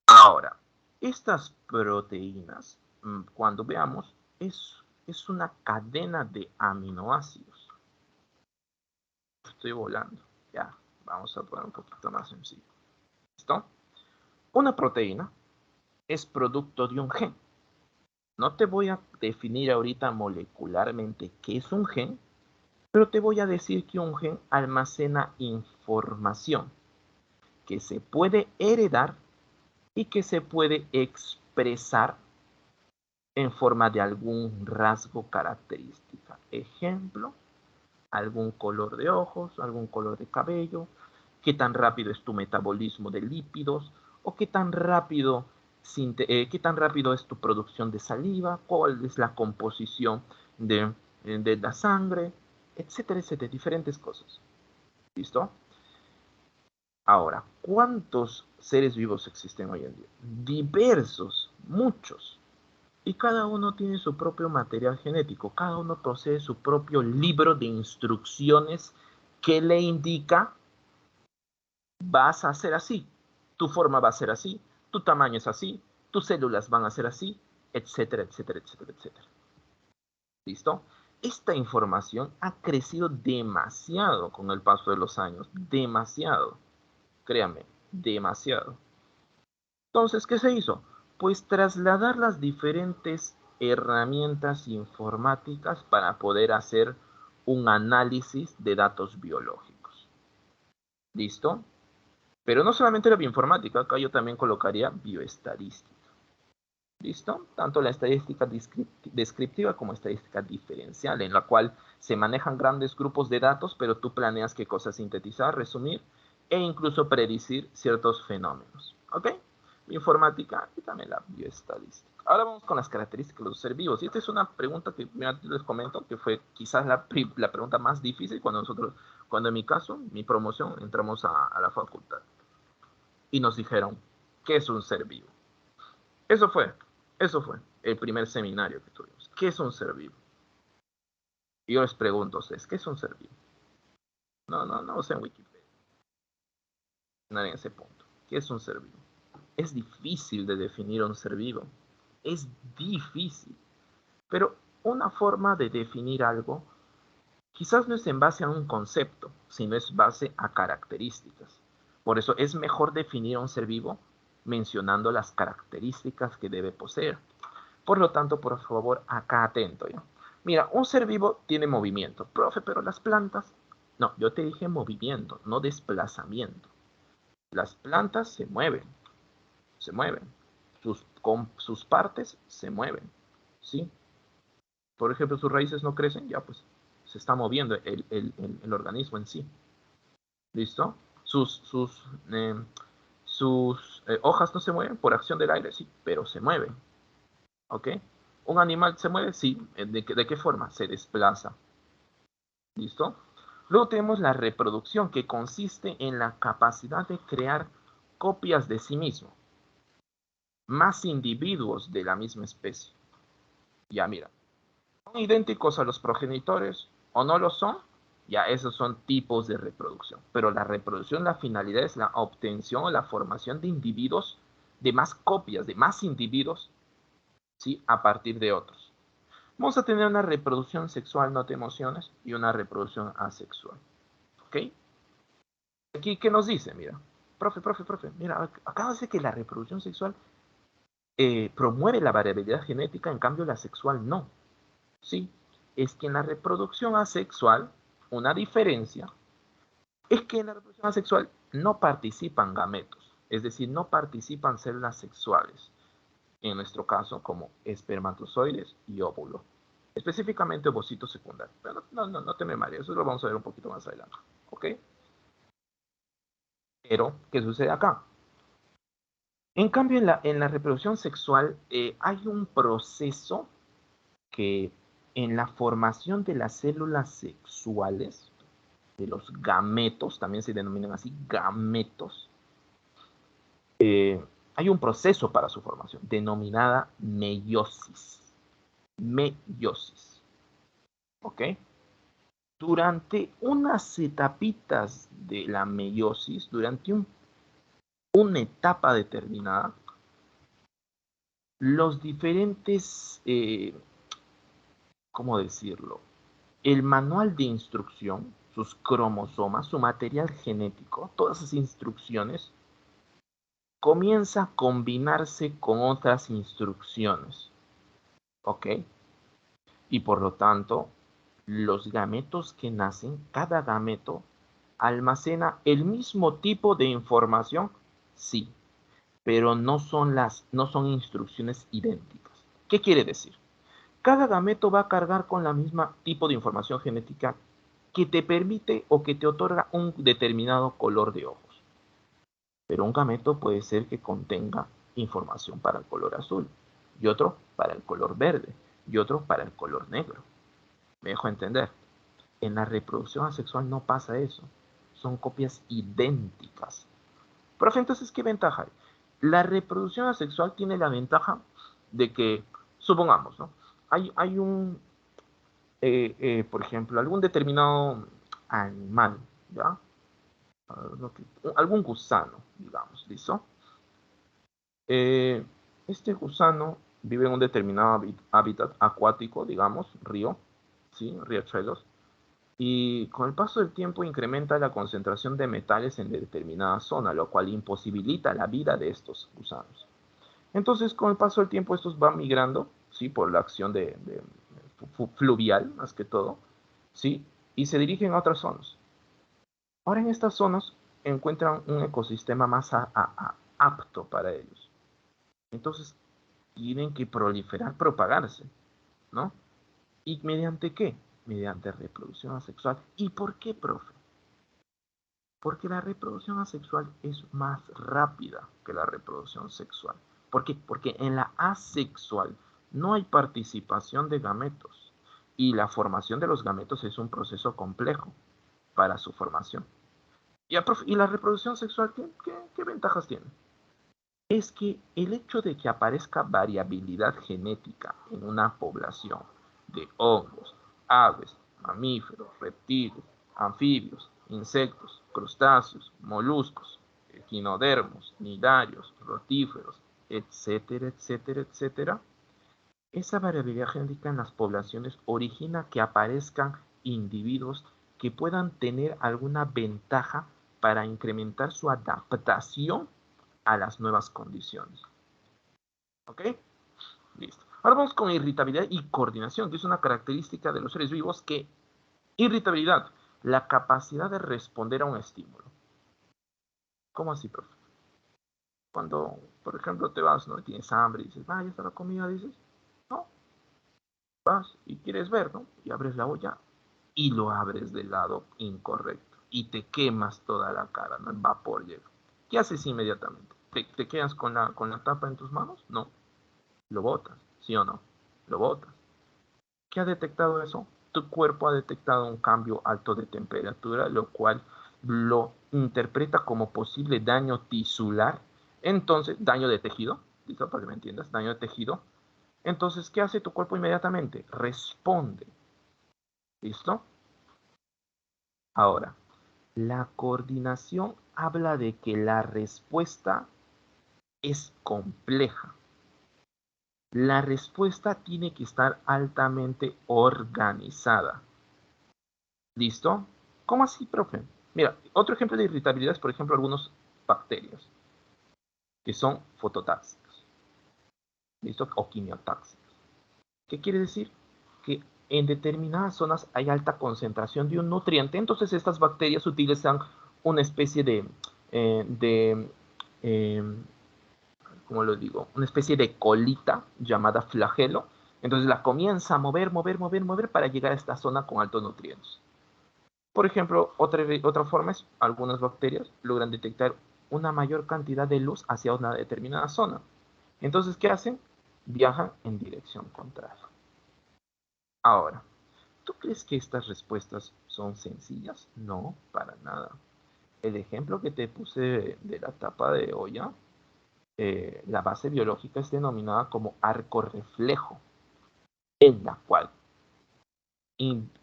Ahora, estas proteínas, cuando veamos, es una cadena de aminoácidos. Estoy volando. Ya, vamos a poner un poquito más sencillo. ¿Listo? Una proteína es producto de un gen. No te voy a definir ahorita molecularmente qué es un gen, pero te voy a decir que un gen almacena información que se puede heredar y que se puede expresar en forma de algún rasgo característica. Ejemplo, algún color de ojos, algún color de cabello, qué tan rápido es tu metabolismo de lípidos, o qué tan rápido es tu producción de saliva, cuál es la composición de la sangre, etcétera, etcétera, diferentes cosas. ¿Listo? Ahora, ¿cuántos seres vivos existen hoy en día? Diversos, muchos. Y cada uno tiene su propio material genético, cada uno posee su propio libro de instrucciones que le indica: vas a ser así, tu forma va a ser así, tu tamaño es así, tus células van a ser así, etcétera, etcétera, etcétera, etcétera. ¿Listo? Esta información ha crecido demasiado con el paso de los años, demasiado, créame, demasiado. Entonces, ¿qué se hizo? Pues trasladar las diferentes herramientas informáticas para poder hacer un análisis de datos biológicos. ¿Listo? Pero no solamente la bioinformática, acá yo también colocaría bioestadística. ¿Listo? Tanto la estadística descriptiva como estadística diferencial, en la cual se manejan grandes grupos de datos, pero tú planeas qué cosas sintetizar, resumir e incluso predecir ciertos fenómenos. ¿Ok? Bioinformática y también la bioestadística. Ahora vamos con las características de los seres vivos. Y esta es una pregunta que les comento que fue quizás la pregunta más difícil cuando en mi caso, mi promoción, entramos a la facultad. Y nos dijeron, ¿qué es un ser vivo? Eso fue el primer seminario que tuvimos. ¿Qué es un ser vivo? Y yo les pregunto a ustedes, ¿qué es un ser vivo? No sé en Wikipedia. No en ese punto. ¿Qué es un ser vivo? Es difícil de definir un ser vivo. Es difícil. Pero una forma de definir algo quizás no es en base a un concepto, sino es base a características. Por eso es mejor definir a un ser vivo mencionando las características que debe poseer. Por lo tanto, por favor, acá atento, ¿ya? Mira, un ser vivo tiene movimiento. Profe, pero las plantas... No, yo te dije movimiento, no desplazamiento. Las plantas se mueven. Sus partes se mueven, ¿sí? Por ejemplo, sus raíces no crecen, ya pues se está moviendo el organismo en sí. ¿Listo? Sus hojas no se mueven por acción del aire, sí, pero se mueven. ¿Ok? ¿Un animal se mueve? Sí. ¿De qué forma? Se desplaza. ¿Listo? Luego tenemos la reproducción, que consiste en la capacidad de crear copias de sí mismo. Más individuos de la misma especie. Ya, mira. ¿Son idénticos a los progenitores o no lo son? Ya, esos son tipos de reproducción. Pero la reproducción, la finalidad es la obtención o la formación de individuos, de más copias, de más individuos, ¿sí? A partir de otros. Vamos a tener una reproducción sexual, no te emociones, y una reproducción asexual. ¿Ok? Aquí, ¿qué nos dice? Mira, profe, mira, acá dice que la reproducción sexual promueve la variabilidad genética, en cambio la sexual no. Sí, es que en la reproducción asexual, una diferencia es que en la reproducción asexual no participan gametos, es decir, no participan células sexuales, en nuestro caso como espermatozoides y óvulo. Específicamente ovocitos secundarios. Pero no te me marees, eso lo vamos a ver un poquito más adelante. ¿Ok? Pero, ¿qué sucede acá? En cambio, en la reproducción sexual hay un proceso que en la formación de las células sexuales, de los gametos, también se denominan así, gametos, hay un proceso para su formación, denominada meiosis. Meiosis. ¿Ok? Durante unas etapitas de la meiosis, durante una etapa determinada, los diferentes, ¿cómo decirlo? El manual de instrucción, sus cromosomas, su material genético, todas esas instrucciones, comienza a combinarse con otras instrucciones. ¿Ok? Y por lo tanto, los gametos que nacen, cada gameto almacena el mismo tipo de información, sí, pero no son instrucciones idénticas. ¿Qué quiere decir? Cada gameto va a cargar con la misma tipo de información genética que te permite o que te otorga un determinado color de ojos. Pero un gameto puede ser que contenga información para el color azul, y otro para el color verde, y otro para el color negro. ¿Me dejo entender? En la reproducción asexual no pasa eso. Son copias idénticas. Profe, entonces, ¿qué ventaja hay? La reproducción asexual tiene la ventaja de que, supongamos, ¿no? Hay un, por ejemplo, algún determinado animal, ¿ya? Algún gusano, digamos, ¿listo? Este gusano vive en un determinado hábitat acuático, digamos, río, ¿sí? Riachuelos. Y con el paso del tiempo incrementa la concentración de metales en determinada zona, lo cual imposibilita la vida de estos gusanos. Entonces, con el paso del tiempo, estos van migrando, ¿sí? Por la acción fluvial, más que todo, ¿sí? Y se dirigen a otras zonas. Ahora en estas zonas encuentran un ecosistema más apto para ellos. Entonces, tienen que proliferar, propagarse, ¿no? ¿Y mediante qué? Mediante reproducción asexual. ¿Y por qué, profe? Porque la reproducción asexual es más rápida que la reproducción sexual. ¿Por qué? Porque en la asexual no hay participación de gametos. Y la formación de los gametos es un proceso complejo para su formación. ¿Y la reproducción sexual qué ventajas tiene? Es que el hecho de que aparezca variabilidad genética en una población de hongos, aves, mamíferos, reptiles, anfibios, insectos, crustáceos, moluscos, equinodermos, nidarios, rotíferos, etcétera, etcétera, etcétera, esa variabilidad genética en las poblaciones origina que aparezcan individuos que puedan tener alguna ventaja para incrementar su adaptación a las nuevas condiciones. ¿Ok? Listo. Ahora vamos con irritabilidad y coordinación, que es una característica de los seres vivos que irritabilidad, la capacidad de responder a un estímulo. ¿Cómo así, profe? Cuando, por ejemplo, te vas, ¿no? Y tienes hambre y dices, ya está la comida, dices, no. Vas y quieres ver, ¿no? Y abres la olla y lo abres del lado incorrecto. Y te quemas toda la cara, ¿no? El vapor llega. ¿Qué haces inmediatamente? ¿Te quedas con la tapa en tus manos? No. Lo botas, ¿sí o no? Lo botas. ¿Qué ha detectado eso? Tu cuerpo ha detectado un cambio alto de temperatura, lo cual lo interpreta como posible daño tisular. Entonces, daño de tejido, ¿listo? Para que me entiendas, daño de tejido. Entonces, ¿qué hace tu cuerpo inmediatamente? Responde. ¿Listo? Ahora, la coordinación habla de que la respuesta es compleja. La respuesta tiene que estar altamente organizada. ¿Listo? ¿Cómo así, profe? Mira, otro ejemplo de irritabilidad es, por ejemplo, algunas bacterias que son fototáxicas. ¿Listo? O quimiotáxicas. ¿Qué quiere decir? Que en determinadas zonas hay alta concentración de un nutriente, entonces estas bacterias utilizan una especie ¿cómo lo digo? Una especie de colita llamada flagelo, entonces la comienza a mover para llegar a esta zona con altos nutrientes. Por ejemplo, otra forma es, algunas bacterias logran detectar una mayor cantidad de luz hacia una determinada zona. Entonces, ¿qué hacen? Viajan en dirección contraria. Ahora, ¿tú crees que estas respuestas son sencillas? No, para nada. El ejemplo que te puse de la tapa de olla, la base biológica es denominada como arco reflejo, en la cual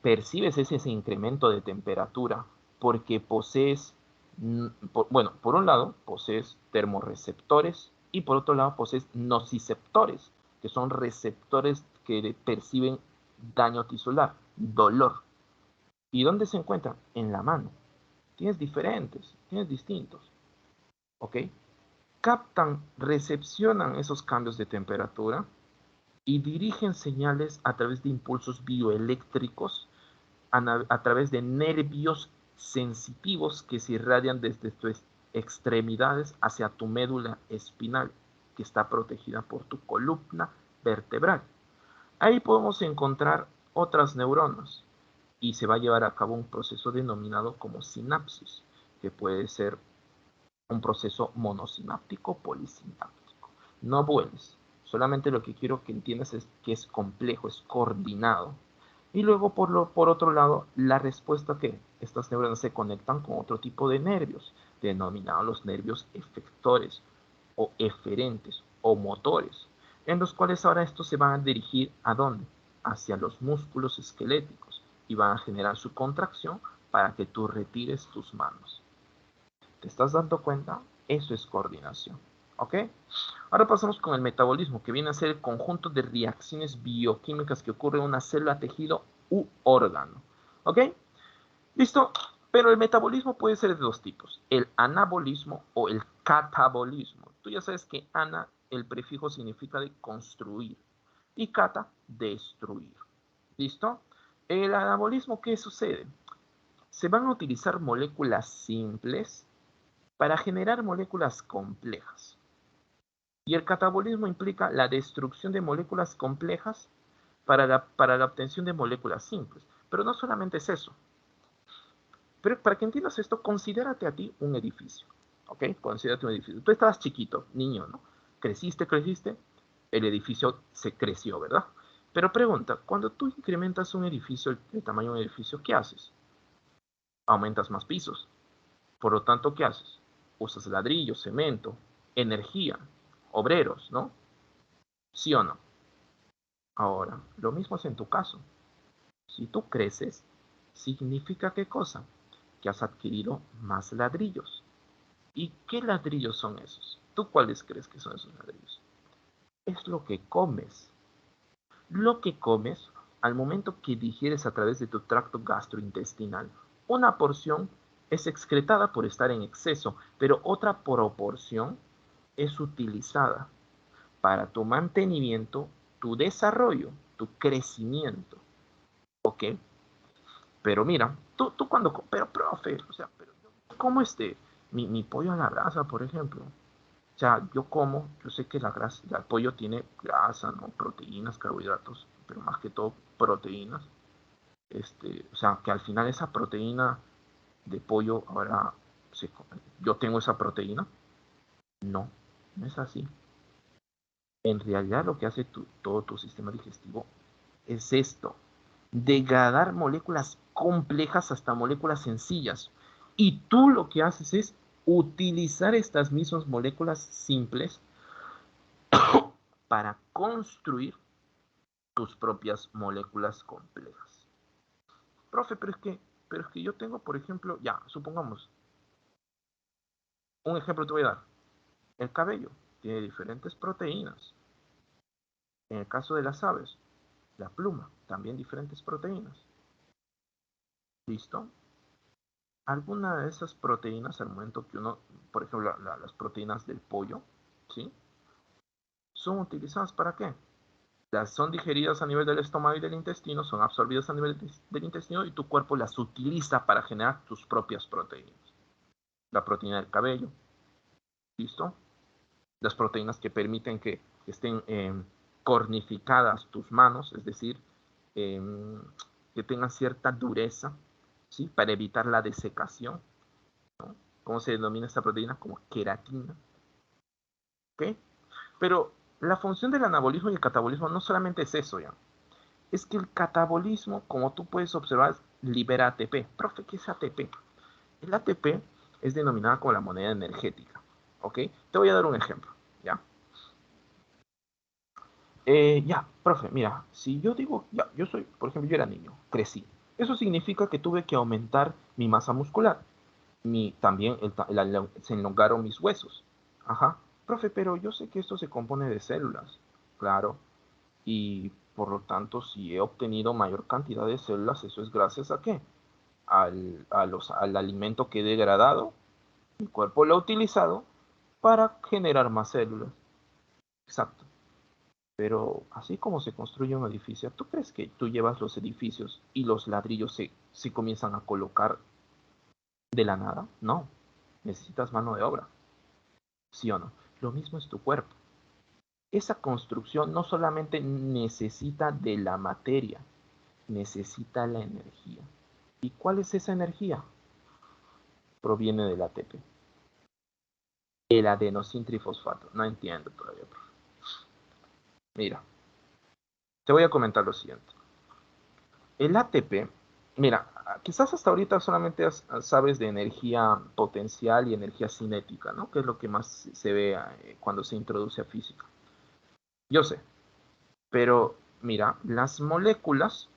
percibes ese incremento de temperatura porque posees, por un lado, posees termorreceptores y por otro lado, posees nociceptores, que son receptores que perciben daño tisular, dolor. ¿Y dónde se encuentran? En la mano. Tienes distintos. ¿Ok? Captan, recepcionan esos cambios de temperatura y dirigen señales a través de impulsos bioeléctricos, a través de nervios sensitivos que se irradian desde tus extremidades hacia tu médula espinal, que está protegida por tu columna vertebral. Ahí podemos encontrar otras neuronas y se va a llevar a cabo un proceso denominado como sinapsis, que puede ser un proceso monosináptico o polisináptico. No vueles, solamente lo que quiero que entiendas es que es complejo, es coordinado. Y luego, por otro lado, la respuesta que estas neuronas se conectan con otro tipo de nervios, denominados los nervios efectores o eferentes o motores, en los cuales ahora estos se van a dirigir ¿a dónde? Hacia los músculos esqueléticos y van a generar su contracción para que tú retires tus manos. ¿Te estás dando cuenta? Eso es coordinación. ¿Ok? Ahora pasamos con el metabolismo, que viene a ser el conjunto de reacciones bioquímicas que ocurre en una célula, tejido u órgano. ¿Ok? ¿Listo? Pero el metabolismo puede ser de dos tipos, el anabolismo o el catabolismo. Tú ya sabes que ana, el prefijo significa de construir, y cata, destruir. ¿Listo? El anabolismo, ¿qué sucede? Se van a utilizar moléculas simples para generar moléculas complejas. Y el catabolismo implica la destrucción de moléculas complejas para la obtención de moléculas simples. Pero no solamente es eso. Pero para que entiendas esto, considérate a ti un edificio. ¿Ok? Considérate un edificio. Tú estabas chiquito, niño, ¿no? Creciste, el edificio se creció, ¿verdad? Pero pregunta, cuando tú incrementas un edificio, el tamaño de un edificio, ¿qué haces? Aumentas más pisos. Por lo tanto, ¿qué haces? Usas ladrillo, cemento, energía, obreros, ¿no? ¿Sí o no? Ahora, lo mismo es en tu caso. Si tú creces, ¿significa qué cosa? Que has adquirido más ladrillos. ¿Y qué ladrillos son esos? ¿Tú cuáles crees que son esos ladrillos? Es lo que comes. Lo que comes, al momento que digieres a través de tu tracto gastrointestinal, una porción es excretada por estar en exceso, pero otra proporción es utilizada para tu mantenimiento, tu desarrollo, tu crecimiento. ¿Ok? Pero mira, tú cuando, pero profe, o sea, pero yo como mi pollo a la brasa, por ejemplo. O sea, yo sé que la grasa, el pollo tiene grasa, ¿no? Proteínas, carbohidratos, pero más que todo proteínas. O sea, que al final esa proteína de pollo, ahora, yo tengo esa proteína. No, no es así. En realidad lo que hace todo tu sistema digestivo es esto, degradar moléculas complejas hasta moléculas sencillas. Y tú lo que haces es utilizar estas mismas moléculas simples para construir tus propias moléculas complejas. Profe, pero es que yo tengo, por ejemplo, ya, supongamos, un ejemplo te voy a dar. El cabello tiene diferentes proteínas. En el caso de las aves, la pluma, también diferentes proteínas. ¿Listo? Alguna de esas proteínas, al momento que uno, por ejemplo, las proteínas del pollo, ¿sí? ¿Son utilizadas para qué? Son digeridas a nivel del estómago y del intestino, son absorbidas a nivel del intestino y tu cuerpo las utiliza para generar tus propias proteínas. La proteína del cabello, ¿listo? Las proteínas que permiten que estén cornificadas tus manos, es decir, que tengan cierta dureza, ¿sí? Para evitar la desecación, ¿no? ¿Cómo se denomina esta proteína? Como queratina. ¿Ok? Pero la función del anabolismo y el catabolismo no solamente es eso, ¿ya? Es que el catabolismo, como tú puedes observar, libera ATP. Profe, ¿qué es ATP? El ATP es denominada como la moneda energética. ¿Ok? Te voy a dar un ejemplo, ¿ya? Ya, profe, mira, si yo digo, ya, yo soy, por ejemplo, yo era niño, crecí. Eso significa que tuve que aumentar mi masa muscular. También se elongaron mis huesos. Ajá. Profe, pero yo sé que esto se compone de células. Claro. Y por lo tanto, si he obtenido mayor cantidad de células, ¿eso es gracias a qué? Al alimento que he degradado, el cuerpo lo ha utilizado para generar más células. Exacto. Pero así como se construye un edificio, ¿tú crees que tú llevas los edificios y los ladrillos se comienzan a colocar de la nada? No. Necesitas mano de obra. ¿Sí o no? Lo mismo es tu cuerpo. Esa construcción no solamente necesita de la materia, necesita la energía. ¿Y cuál es esa energía? Proviene del ATP. El adenosintrifosfato. No entiendo todavía. Mira, te voy a comentar lo siguiente. El ATP, mira, quizás hasta ahorita solamente sabes de energía potencial y energía cinética, ¿no? Que es lo que más se ve cuando se introduce a física. Yo sé, pero mira, las moléculas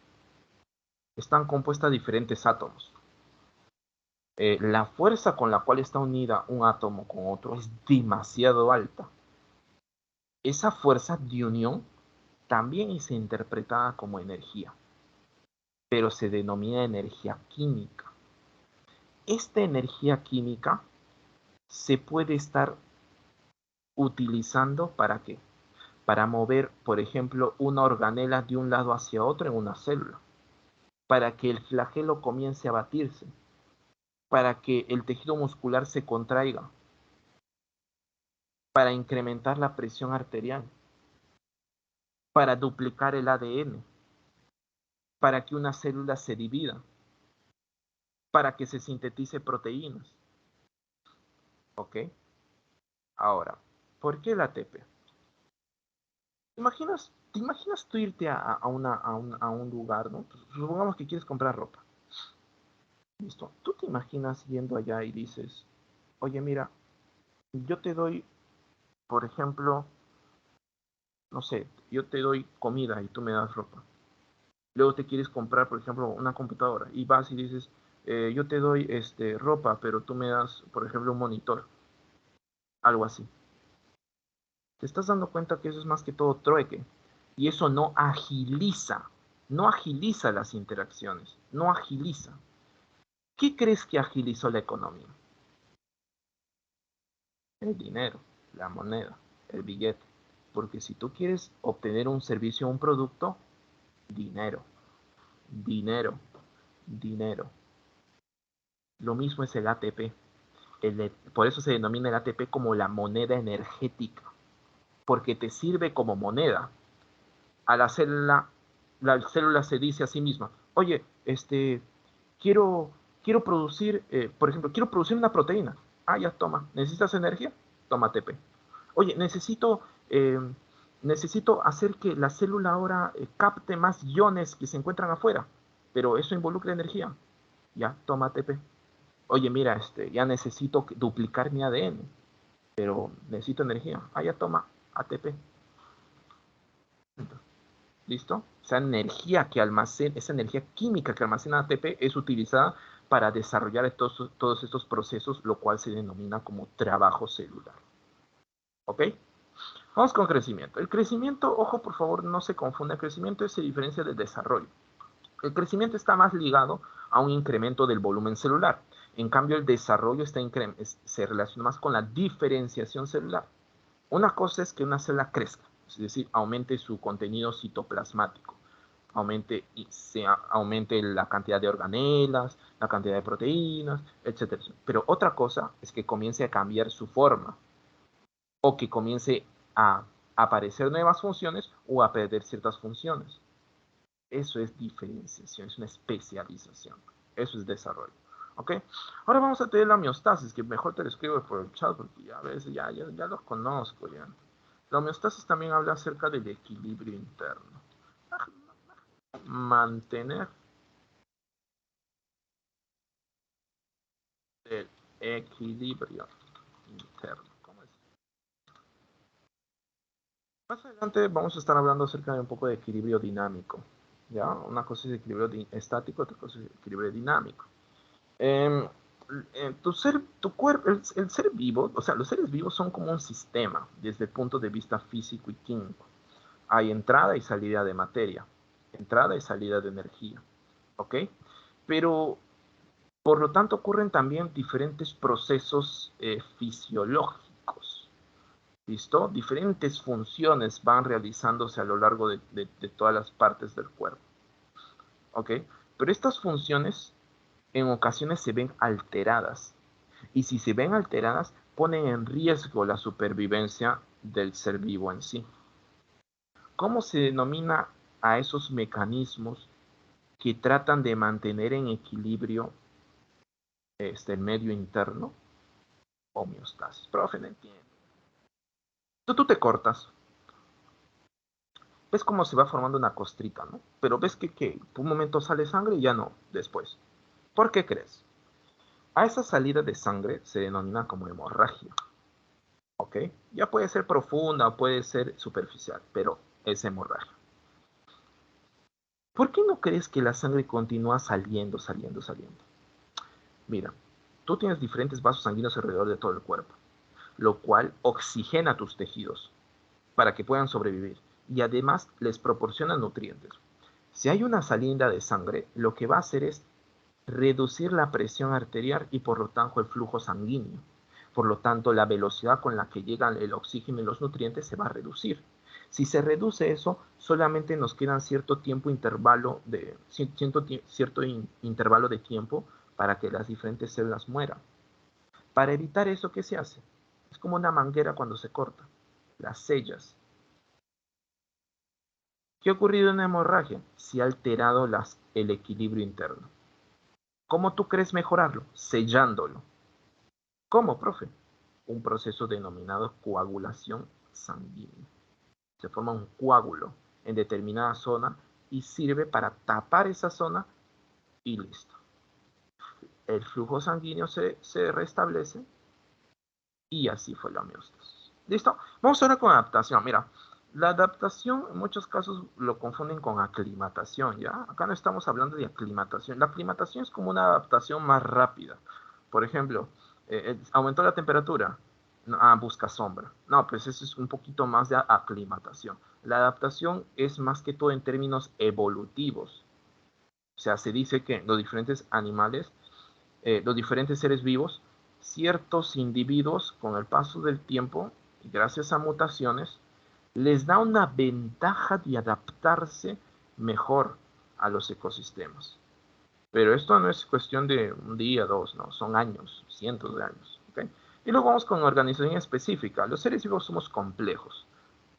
están compuestas de diferentes átomos. La fuerza con la cual está unida un átomo con otro es demasiado alta. Esa fuerza de unión también es interpretada como energía, pero se denomina energía química. Esta energía química se puede estar utilizando ¿para qué? Para mover, por ejemplo, una organela de un lado hacia otro en una célula, para que el flagelo comience a batirse, para que el tejido muscular se contraiga, para incrementar la presión arterial, para duplicar el ADN, para que una célula se divida, para que se sintetice proteínas. ¿Ok? Ahora, ¿por qué el ATP? ¿Te imaginas tú irte a un lugar, ¿no? Pues, supongamos que quieres comprar ropa. Listo. ¿Tú te imaginas yendo allá y dices, oye, mira, yo te doy, por ejemplo, no sé, yo te doy comida y tú me das ropa. Luego te quieres comprar, por ejemplo, una computadora y vas y dices, yo te doy ropa, pero tú me das, por ejemplo, un monitor. Algo así. Te estás dando cuenta que eso es más que todo trueque. Y eso no agiliza las interacciones, no agiliza. ¿Qué crees que agilizó la economía? El dinero, la moneda, el billete. Porque si tú quieres obtener un servicio o un producto, dinero, dinero, dinero. Lo mismo es el ATP. Por eso se denomina el ATP como la moneda energética. Porque te sirve como moneda. A la célula se dice a sí misma, oye, quiero producir, por ejemplo, quiero producir una proteína. Ah, ya, toma. ¿Necesitas energía? Toma ATP. Oye, necesito hacer que la célula ahora capte más iones que se encuentran afuera, pero eso involucra energía. Ya, toma ATP. Oye, mira, ya necesito duplicar mi ADN, pero necesito energía. Ah, ya, toma ATP. ¿Listo? Esa energía esa energía química que almacena ATP es utilizada para desarrollar todos estos procesos, lo cual se denomina como trabajo celular. ¿Ok? Vamos con crecimiento. El crecimiento, ojo, por favor, no se confunda. El crecimiento se diferencia del desarrollo. El crecimiento está más ligado a un incremento del volumen celular. En cambio, el desarrollo se relaciona más con la diferenciación celular. Una cosa es que una célula crezca, es decir, aumente su contenido citoplasmático, aumente la cantidad de organelas, la cantidad de proteínas, etc. Pero otra cosa es que comience a cambiar su forma o que comience a aparecer nuevas funciones o a perder ciertas funciones. Eso es diferenciación, es una especialización. Eso es desarrollo. ¿Ok? Ahora vamos a tener la homeostasis, que mejor te lo escribo por el chat porque ya a veces ya los conozco ya. La homeostasis también habla acerca del equilibrio interno. Mantener el equilibrio interno. ¿Cómo es? Más adelante vamos a estar hablando acerca de un poco de equilibrio dinámico. ¿Ya? Una cosa es equilibrio estático, otra cosa es equilibrio dinámico. Tu cuerpo, el ser vivo, o sea, los seres vivos son como un sistema desde el punto de vista físico y químico. Hay entrada y salida de materia, entrada y salida de energía, ¿ok? Pero, por lo tanto, ocurren también diferentes procesos fisiológicos, ¿listo? Diferentes funciones van realizándose a lo largo de todas las partes del cuerpo, ¿ok? Pero estas funciones en ocasiones se ven alteradas. Y si se ven alteradas, ponen en riesgo la supervivencia del ser vivo en sí. ¿Cómo se denomina a esos mecanismos que tratan de mantener en equilibrio el medio interno, homeostasis. Profe, no entiendo. Tú te cortas. Ves cómo se va formando una costrita, ¿no? Pero ves que un momento sale sangre y ya no, después. ¿Por qué crees? A esa salida de sangre se denomina como hemorragia. ¿Ok? Ya puede ser profunda o puede ser superficial, pero es hemorragia. ¿Por qué no crees que la sangre continúa saliendo? Mira, tú tienes diferentes vasos sanguíneos alrededor de todo el cuerpo, lo cual oxigena tus tejidos para que puedan sobrevivir y además les proporciona nutrientes. Si hay una salida de sangre, lo que va a hacer es reducir la presión arterial y por lo tanto el flujo sanguíneo. Por lo tanto, la velocidad con la que llegan el oxígeno y los nutrientes se va a reducir. Si se reduce eso, solamente nos quedan cierto intervalo de tiempo para que las diferentes células mueran. Para evitar eso, ¿qué se hace? Es como una manguera cuando se corta. Las sellas. ¿Qué ha ocurrido en una hemorragia? Se ha alterado el equilibrio interno. ¿Cómo tú crees mejorarlo? Sellándolo. ¿Cómo, profe? Un proceso denominado coagulación sanguínea. Se forma un coágulo en determinada zona y sirve para tapar esa zona y listo. El flujo sanguíneo se restablece y así fue la homeostasis. ¿Listo? Vamos ahora con adaptación. Mira, la adaptación en muchos casos lo confunden con aclimatación, ¿ya? Acá no estamos hablando de aclimatación. La aclimatación es como una adaptación más rápida. Por ejemplo, aumentó la temperatura. No, busca sombra. No, pues eso es un poquito más de aclimatación. La adaptación es más que todo en términos evolutivos. O sea, se dice que los diferentes animales, los diferentes seres vivos, ciertos individuos con el paso del tiempo y gracias a mutaciones, les da una ventaja de adaptarse mejor a los ecosistemas. Pero esto no es cuestión de un día, dos, no, son años, cientos de años. ¿Okay? Y luego vamos con organización específica. Los seres vivos somos complejos.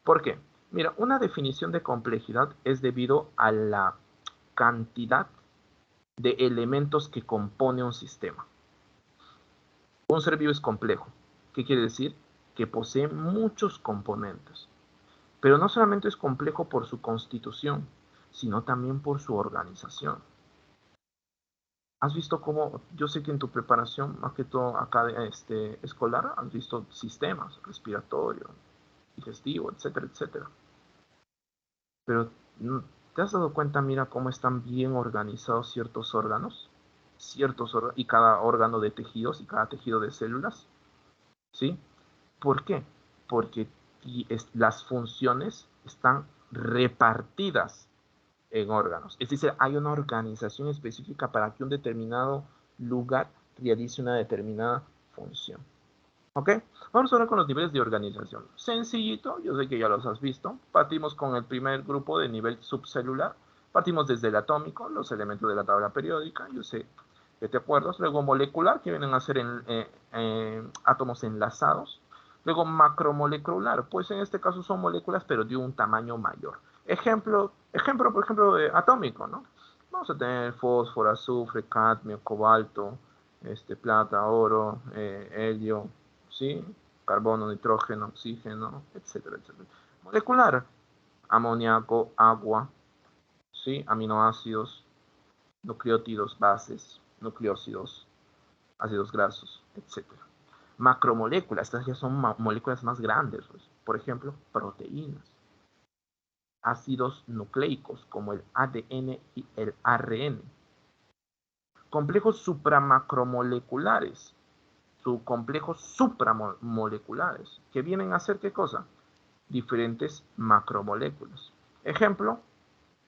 ¿Por qué? Mira, una definición de complejidad es debido a la cantidad de elementos que compone un sistema. Un ser vivo es complejo. ¿Qué quiere decir? Que posee muchos componentes. Pero no solamente es complejo por su constitución, sino también por su organización. ¿Has visto cómo, yo sé que en tu preparación, más que todo acá escolar, has visto sistemas, respiratorio, digestivo, etcétera, etcétera? Pero ¿te has dado cuenta, mira, cómo están bien organizados ciertos órganos? Y cada órgano de tejidos y cada tejido de células. ¿Sí? ¿Por qué? Porque las funciones están repartidas en órganos. Es decir, hay una organización específica para que un determinado lugar realice una determinada función. ¿Ok? Vamos ahora con los niveles de organización. Sencillito, yo sé que ya los has visto. Partimos con el primer grupo de nivel subcelular. Partimos desde el atómico, los elementos de la tabla periódica. Yo sé que te acuerdas. Luego molecular, que vienen a ser átomos enlazados. Luego macromolecular, pues en este caso son moléculas, pero de un tamaño mayor. Ejemplo por ejemplo, atómico, ¿no? Vamos a tener fósforo, azufre, cadmio, cobalto, plata, oro, helio, ¿sí? Carbono, nitrógeno, oxígeno, etcétera, etcétera. Molecular, amoníaco, agua, ¿sí? Aminoácidos, nucleótidos, bases, nucleósidos, ácidos grasos, etcétera. Macromoléculas, estas ya son moléculas más grandes, pues. Por ejemplo, proteínas, ácidos nucleicos como el ADN y el ARN, complejos supramacromoleculares, complejos supramoleculares, que vienen a hacer ¿qué cosa? Diferentes macromoléculas. Ejemplo,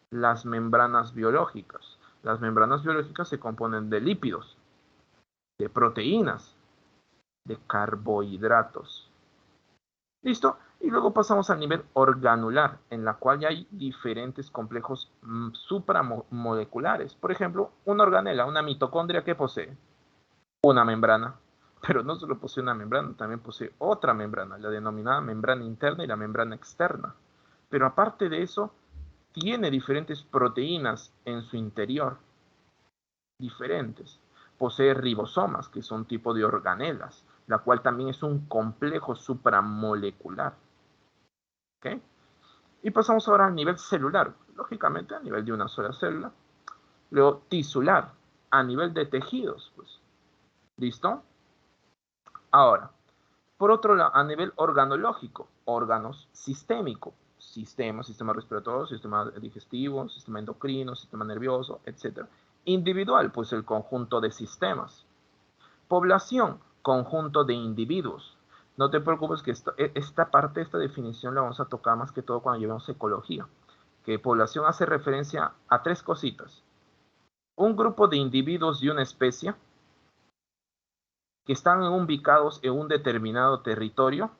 las membranas biológicas. Las membranas biológicas se componen de lípidos, de proteínas, de carbohidratos. ¿Listo? Y luego pasamos al nivel organular, en la cual ya hay diferentes complejos supramoleculares. Por ejemplo, una organela, una mitocondria, ¿qué posee? Una membrana. Pero no solo posee una membrana, también posee otra membrana, la denominada membrana interna y la membrana externa. Pero aparte de eso, tiene diferentes proteínas en su interior, diferentes. Posee ribosomas, que son tipo de organelas, la cual también es un complejo supramolecular. ¿Ok? Y pasamos ahora al nivel celular, lógicamente a nivel de una sola célula. Luego tisular, a nivel de tejidos, pues. ¿Listo? Ahora, por otro lado, a nivel organológico, órganos sistémico, sistema respiratorio, sistema digestivo, sistema endocrino, sistema nervioso, etc. Individual, pues el conjunto de sistemas. Población, conjunto de individuos. No te preocupes que esta definición la vamos a tocar más que todo cuando llevemos ecología. Que población hace referencia a 3 cositas. Un grupo de individuos de una especie que están ubicados en un determinado territorio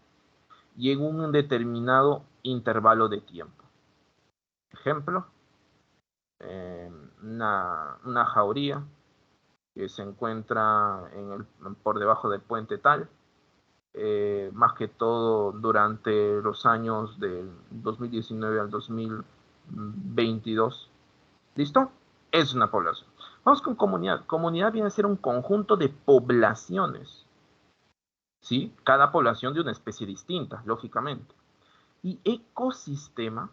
y en un determinado intervalo de tiempo. Ejemplo, una jauría que se encuentra por debajo del puente tal, más que todo durante los años del 2019 al 2022. ¿Listo? Es una población. Vamos con comunidad. Comunidad viene a ser un conjunto de poblaciones. ¿Sí? Cada población de una especie distinta, lógicamente. Y ecosistema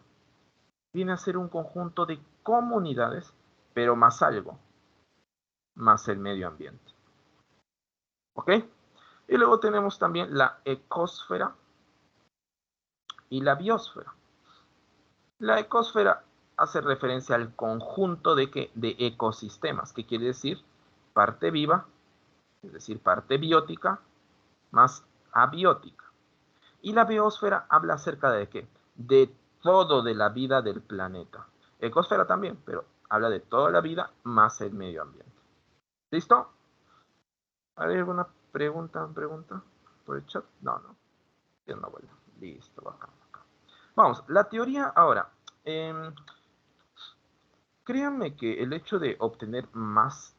viene a ser un conjunto de comunidades, pero más algo, más el medio ambiente. ¿Ok? Y luego tenemos también la ecosfera y la biosfera. La ecosfera hace referencia al conjunto de ecosistemas, que quiere decir parte viva, es decir, parte biótica, más abiótica. Y la biosfera habla acerca de ¿qué? De todo de la vida del planeta. Ecosfera también, pero habla de toda la vida más el medio ambiente. ¿Listo? ¿Hay alguna pregunta por el chat? No. Ya no vuelvo. Listo, bacán. Vamos, la teoría ahora. Créanme que el hecho de obtener más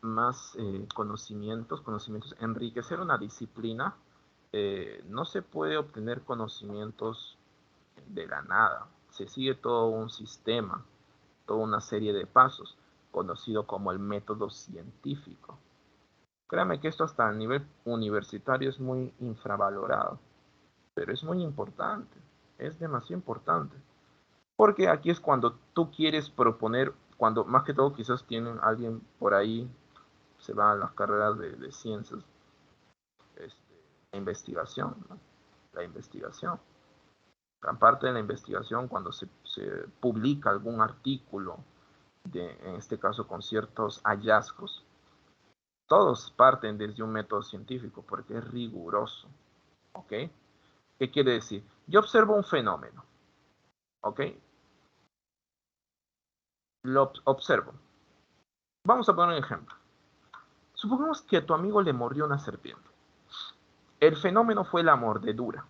conocimientos, enriquecer una disciplina, no se puede obtener conocimientos de la nada. Se sigue todo un sistema, toda una serie de pasos, conocido como el método científico. Créanme que esto hasta a nivel universitario es muy infravalorado, pero es muy importante, es demasiado importante. Porque aquí es cuando tú quieres proponer, cuando más que todo quizás tienen alguien por ahí, se va a las carreras de ciencias, la investigación, ¿no? La investigación. Gran parte de la investigación, cuando se publica algún artículo, en este caso con ciertos hallazgos, todos parten desde un método científico porque es riguroso. ¿Ok? ¿Qué quiere decir? Yo observo un fenómeno. ¿Ok? Lo observo. Vamos a poner un ejemplo. Supongamos que a tu amigo le mordió una serpiente. El fenómeno fue la mordedura.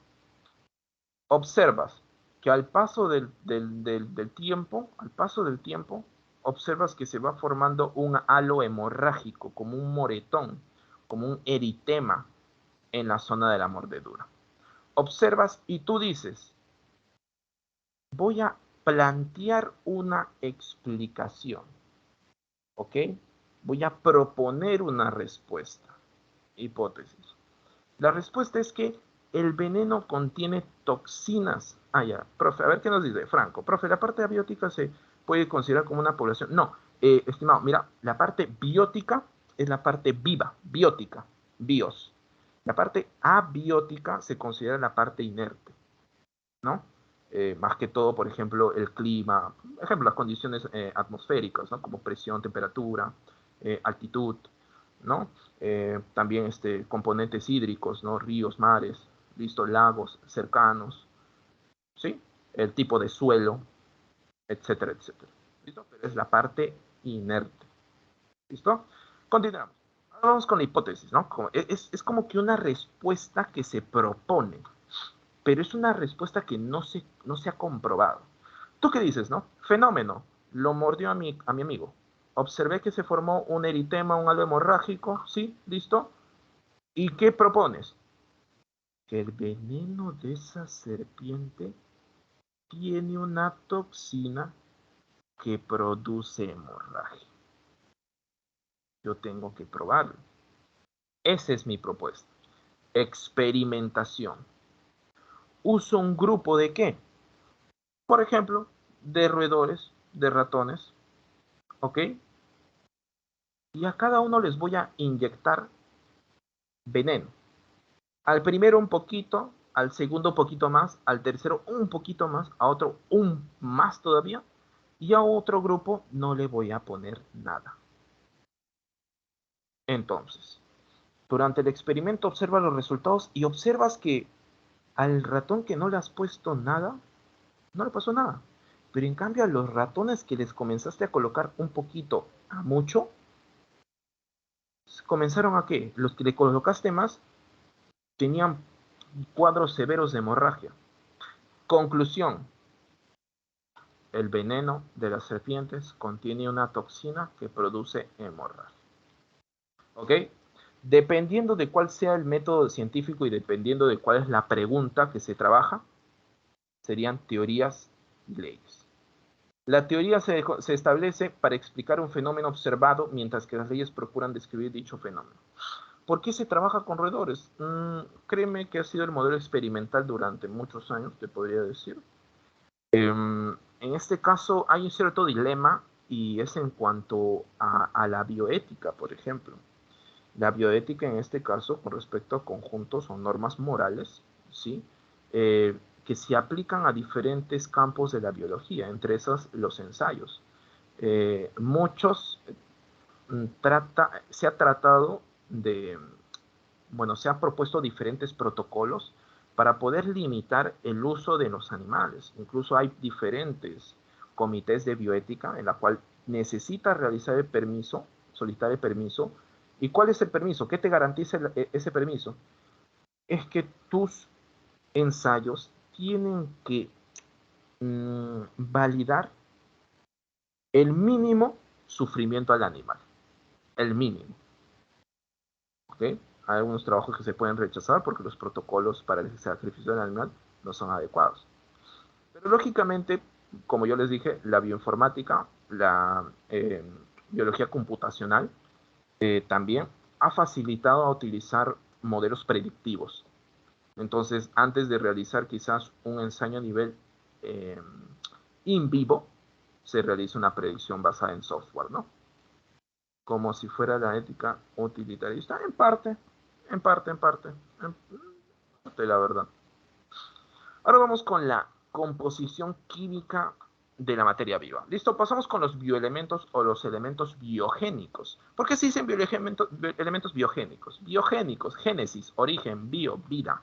Observas que al paso del tiempo, observas que se va formando un halo hemorrágico, como un moretón, como un eritema en la zona de la mordedura. Observas y tú dices, voy a plantear una explicación, ¿ok? Voy a proponer una respuesta, hipótesis. La respuesta es que el veneno contiene toxinas. Ah, ya, profe, a ver qué nos dice Franco. Profe, ¿la parte abiótica se puede considerar como una población? No, estimado, mira, la parte biótica es la parte viva, biótica, bios. La parte abiótica se considera la parte inerte, ¿no? Más que todo, por ejemplo, el clima, por ejemplo, las condiciones atmosféricas, ¿no? Como presión, temperatura, altitud, ¿no? También componentes hídricos, ¿no? Ríos, mares, listo, lagos cercanos, ¿sí? El tipo de suelo, etcétera, etcétera. ¿Listo? Pero es la parte inerte. ¿Listo? Continuamos. Ahora vamos con la hipótesis, ¿no? Es como que una respuesta que se propone, pero es una respuesta que no se ha comprobado. ¿Tú qué dices, no? Fenómeno. Lo mordió a mi amigo. Observé que se formó un eritema, un halo hemorrágico, ¿sí? ¿Listo? ¿Y qué propones? Que el veneno de esa serpiente tiene una toxina que produce hemorragia. Yo tengo que probarlo. Esa es mi propuesta. Experimentación. Uso un grupo de ¿qué? Por ejemplo, de roedores, de ratones, ¿ok? Y a cada uno les voy a inyectar veneno. Al primero un poquito, al segundo un poquito más, al tercero un poquito más, a otro un más todavía, y a otro grupo no le voy a poner nada. Entonces, durante el experimento observa los resultados y observas que al ratón que no le has puesto nada, no le pasó nada. Pero en cambio a los ratones que les comenzaste a colocar un poquito a mucho, comenzaron a ¿qué? Los que le colocaste más tenían cuadros severos de hemorragia. Conclusión. El veneno de las serpientes contiene una toxina que produce hemorragia. ¿Ok? Dependiendo de cuál sea el método científico y dependiendo de cuál es la pregunta que se trabaja, serían teorías y leyes. La teoría se establece para explicar un fenómeno observado, mientras que las leyes procuran describir dicho fenómeno. ¿Por qué se trabaja con roedores? Créeme que ha sido el modelo experimental durante muchos años, te podría decir. En este caso hay un cierto dilema y es en cuanto a la bioética, por ejemplo. La bioética en este caso con respecto a conjuntos o normas morales, ¿sí? Que se aplican a diferentes campos de la biología, entre esos los ensayos. Se ha tratado de, bueno, se han propuesto diferentes protocolos para poder limitar el uso de los animales. Incluso hay diferentes comités de bioética en la cual necesitas realizar el permiso, solicitar el permiso. ¿Y cuál es el permiso? ¿Qué te garantiza ese permiso? Es que tus ensayos tienen que validar el mínimo sufrimiento al animal. El mínimo. ¿Ok? Hay algunos trabajos que se pueden rechazar porque los protocolos para el sacrificio del animal no son adecuados. Pero lógicamente, como yo les dije, la bioinformática, la biología computacional, también ha facilitado a utilizar modelos predictivos. Entonces, antes de realizar quizás un ensayo a nivel in vivo, se realiza una predicción basada en software, ¿no? Como si fuera la ética utilitarista, en parte, la verdad. Ahora vamos con la composición química de la materia viva. Listo, pasamos con los bioelementos o los elementos biogénicos. ¿Por qué se dicen elementos biogénicos? Biogénicos, génesis, origen, bio, vida,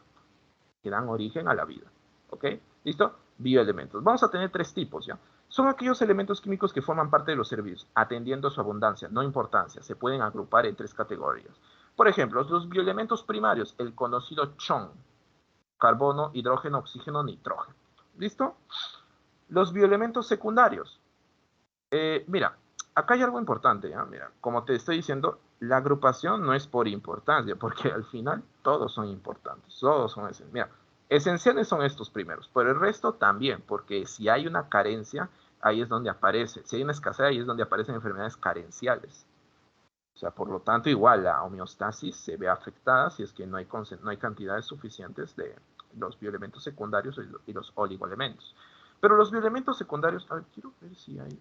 que dan origen a la vida. ¿Ok? ¿Listo? Bioelementos. Vamos a tener tres tipos, ¿ya? Son aquellos elementos químicos que forman parte de los seres vivos, atendiendo a su abundancia, no importancia. Se pueden agrupar en tres categorías. Por ejemplo, los bioelementos primarios, el conocido CHON, carbono, hidrógeno, oxígeno, nitrógeno. ¿Listo? Los bioelementos secundarios. Mira, acá hay algo importante, ¿ya? Mira, como te estoy diciendo, la agrupación no es por importancia, porque al final todos son importantes, todos son esenciales. Mira, esenciales son estos primeros, pero el resto también, porque si hay una carencia, ahí es donde aparece. Si hay una escasez, ahí es donde aparecen enfermedades carenciales. O sea, por lo tanto, igual la homeostasis se ve afectada si es que no hay cantidades suficientes de los bioelementos secundarios y los oligoelementos. Pero los bioelementos secundarios, a ver, quiero ver si hay...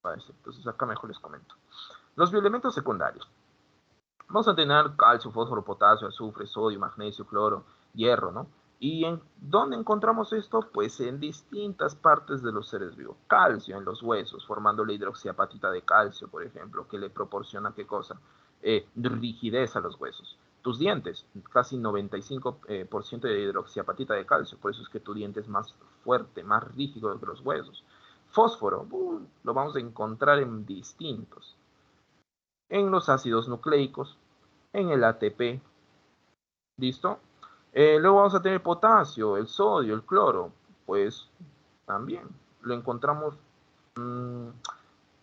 Entonces acá mejor les comento. Los bioelementos secundarios. Vamos a tener calcio, fósforo, potasio, azufre, sodio, magnesio, cloro, hierro, ¿no? ¿Y en dónde encontramos esto? Pues en distintas partes de los seres vivos. Calcio en los huesos, formando la hidroxiapatita de calcio, por ejemplo, que le proporciona, ¿qué cosa? Rigidez a los huesos. Tus dientes, casi 95% de hidroxiapatita de calcio, por eso es que tu diente es más fuerte, más rígido que los huesos. Fósforo, lo vamos a encontrar en distintos. En los ácidos nucleicos, en el ATP, ¿listo? Luego vamos a tener potasio, el sodio, el cloro, pues también lo encontramos en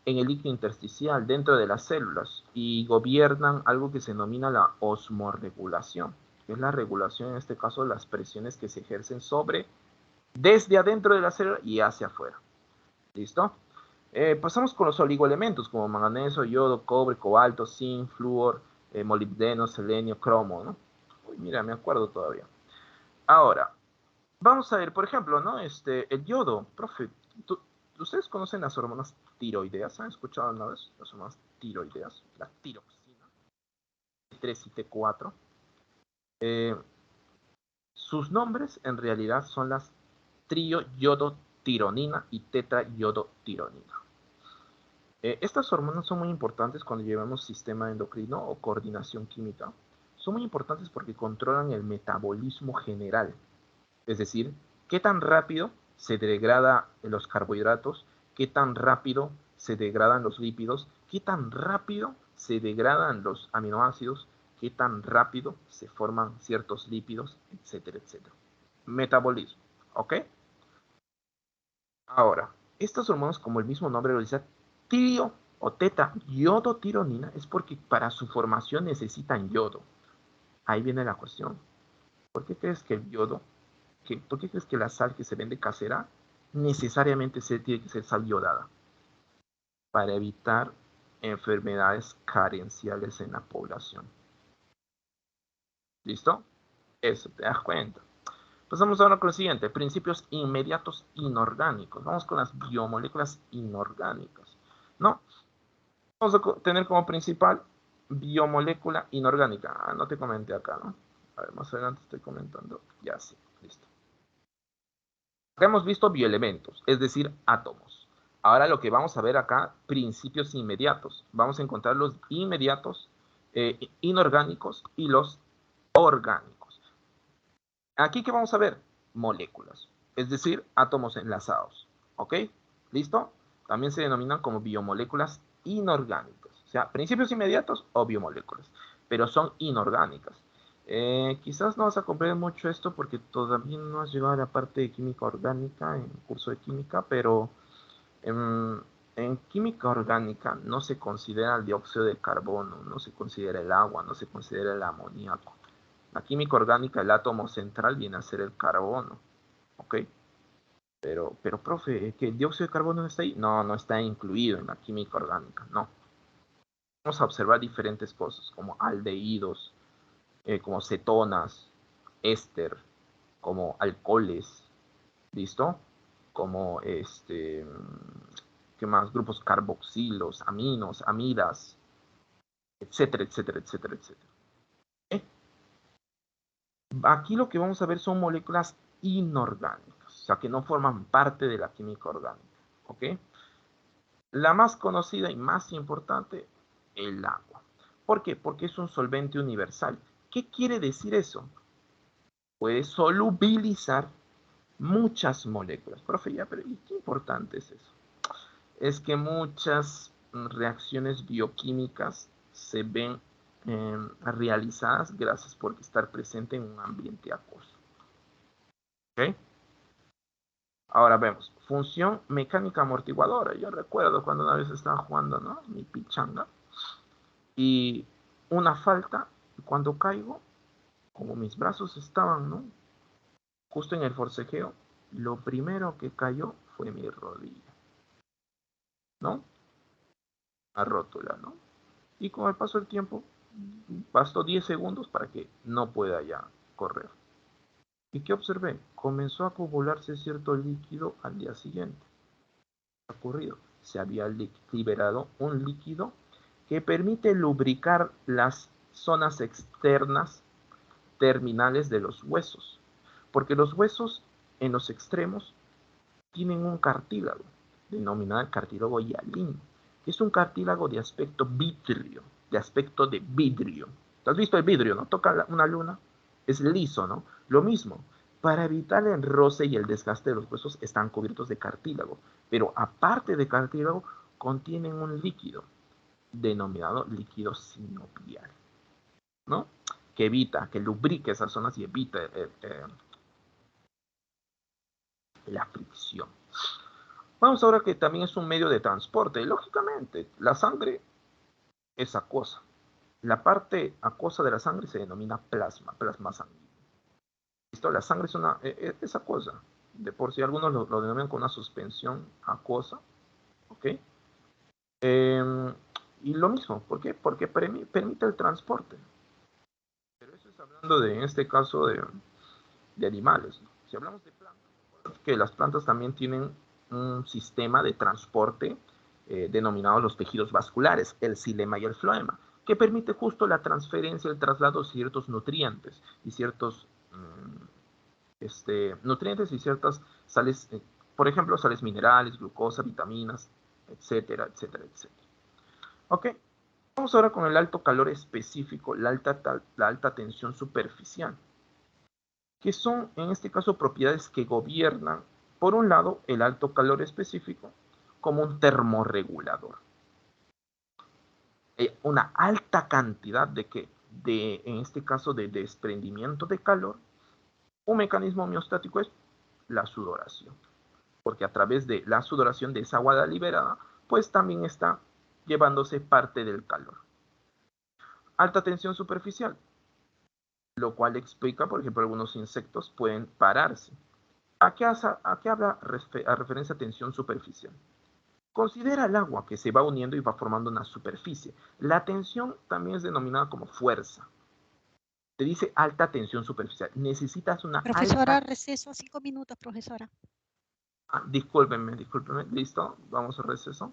el líquido intersticial, dentro de las células, y gobiernan algo que se denomina la osmorregulación, que es la regulación, en este caso, de las presiones que se ejercen desde adentro de la célula y hacia afuera. ¿Listo? Pasamos con los oligoelementos como manganeso, yodo, cobre, cobalto, zinc, flúor, molibdeno, selenio, cromo, ¿no? Uy, mira, me acuerdo todavía. Ahora, vamos a ver, por ejemplo, ¿no? El yodo, profe, ¿ustedes conocen las hormonas tiroideas? ¿Han escuchado una vez las hormonas tiroideas? La tiroxina, T3 y T4. Sus nombres en realidad son las trioyodotironina y tetrayodotironina. Estas hormonas son muy importantes cuando llevamos sistema endocrino o coordinación química. Son muy importantes porque controlan el metabolismo general. Es decir, qué tan rápido se degrada los carbohidratos, qué tan rápido se degradan los lípidos, qué tan rápido se degradan los aminoácidos, qué tan rápido se forman ciertos lípidos, etcétera, etcétera. Metabolismo, ¿ok? Ahora, estas hormonas, como el mismo nombre lo dice, trio o teta-yodotironina, es porque para su formación necesitan yodo. Ahí viene la cuestión. ¿Por qué crees que el yodo, por qué crees que la sal que se vende casera necesariamente tiene que ser sal yodada? Para evitar enfermedades carenciales en la población. ¿Listo? Eso, te das cuenta. Pasamos ahora con el siguiente, principios inmediatos inorgánicos. Vamos con las biomoléculas inorgánicas, ¿no? Vamos a tener como principal biomolécula inorgánica. Ah, no te comenté acá, ¿no? A ver, más adelante estoy comentando. Ya sí, listo. Acá hemos visto bioelementos, es decir, átomos. Ahora lo que vamos a ver acá, principios inmediatos. Vamos a encontrar los inmediatos, inorgánicos y los orgánicos. Aquí, ¿qué vamos a ver? Moléculas, es decir, átomos enlazados. ¿Ok? ¿Listo? También se denominan como biomoléculas inorgánicas. O sea, principios inmediatos o biomoléculas, pero son inorgánicas. Quizás no vas a comprender mucho esto porque todavía no has llegado a la parte de química orgánica en el curso de química, pero en química orgánica no se considera el dióxido de carbono, no se considera el agua, no se considera el amoníaco. La química orgánica, el átomo central viene a ser el carbono, ¿ok? Pero profe, ¿que el dióxido de carbono no está ahí? No, no está incluido en la química orgánica, no. Vamos a observar diferentes cosas, como aldehídos, como cetonas, éster, como alcoholes, ¿listo? Como ¿qué más? Grupos carboxilos, aminos, amidas, etcétera, etcétera, etcétera, etcétera. Aquí lo que vamos a ver son moléculas inorgánicas, o sea, que no forman parte de la química orgánica, ¿ok? La más conocida y más importante, el agua. ¿Por qué? Porque es un solvente universal. ¿Qué quiere decir eso? Puede solubilizar muchas moléculas. Profe, ya, pero ¿y qué importante es eso? Es que muchas reacciones bioquímicas se ven realizadas gracias por estar presente en un ambiente acuoso. ¿Ok? Ahora vemos, función mecánica amortiguadora. Yo recuerdo cuando una vez estaba jugando, ¿no? Mi pichanga. Y una falta, cuando caigo, como mis brazos estaban, ¿no? Justo en el forcejeo, lo primero que cayó fue mi rodilla, ¿no? La rótula, ¿no? Y con el paso del tiempo, bastó 10 segundos para que no pueda ya correr. ¿Y qué observé? Comenzó a acumularse cierto líquido al día siguiente. ¿Qué ha ocurrido? Se había liberado un líquido que permite lubricar las zonas externas terminales de los huesos. Porque los huesos en los extremos tienen un cartílago, denominado el cartílago hialino, que es un cartílago de aspecto vitrio, de aspecto de vidrio. ¿Tú has visto el vidrio, no? Toca una luna, es liso, ¿no? Lo mismo, para evitar el roce y el desgaste de los huesos están cubiertos de cartílago, pero aparte de cartílago contienen un líquido denominado líquido sinovial, ¿no? Que evita, que lubrique esas zonas y evita la fricción. Vamos ahora que también es un medio de transporte. Lógicamente, la sangre es acuosa. La parte acuosa de la sangre se denomina plasma sanguíneo. ¿Listo? La sangre es acuosa. de por sí algunos lo denominan con una suspensión acuosa, ¿ok? Y lo mismo, ¿por qué? Porque permite el transporte. Pero eso es hablando en este caso, de animales, ¿no? Si hablamos de plantas, que las plantas también tienen un sistema de transporte denominado los tejidos vasculares, el xilema y el floema, que permite justo la transferencia, el traslado de ciertos nutrientes y ciertas sales, por ejemplo, sales minerales, glucosa, vitaminas, etcétera, etcétera, etcétera. Ok, vamos ahora con el alto calor específico, la alta tensión superficial, que son en este caso propiedades que gobiernan, por un lado, el alto calor específico como un termorregulador. Una alta cantidad en este caso, de desprendimiento de calor. Un mecanismo homeostático es la sudoración, porque a través de la sudoración de esa agua liberada, pues también está llevándose parte del calor. Alta tensión superficial, lo cual explica, por ejemplo, algunos insectos pueden pararse. ¿A qué habla a referencia a tensión superficial? Considera el agua que se va uniendo y va formando una superficie. La tensión también es denominada como fuerza. Te dice alta tensión superficial. Necesitas una Profesora, alta... receso 5 minutos, profesora. Discúlpenme. Listo, vamos a receso.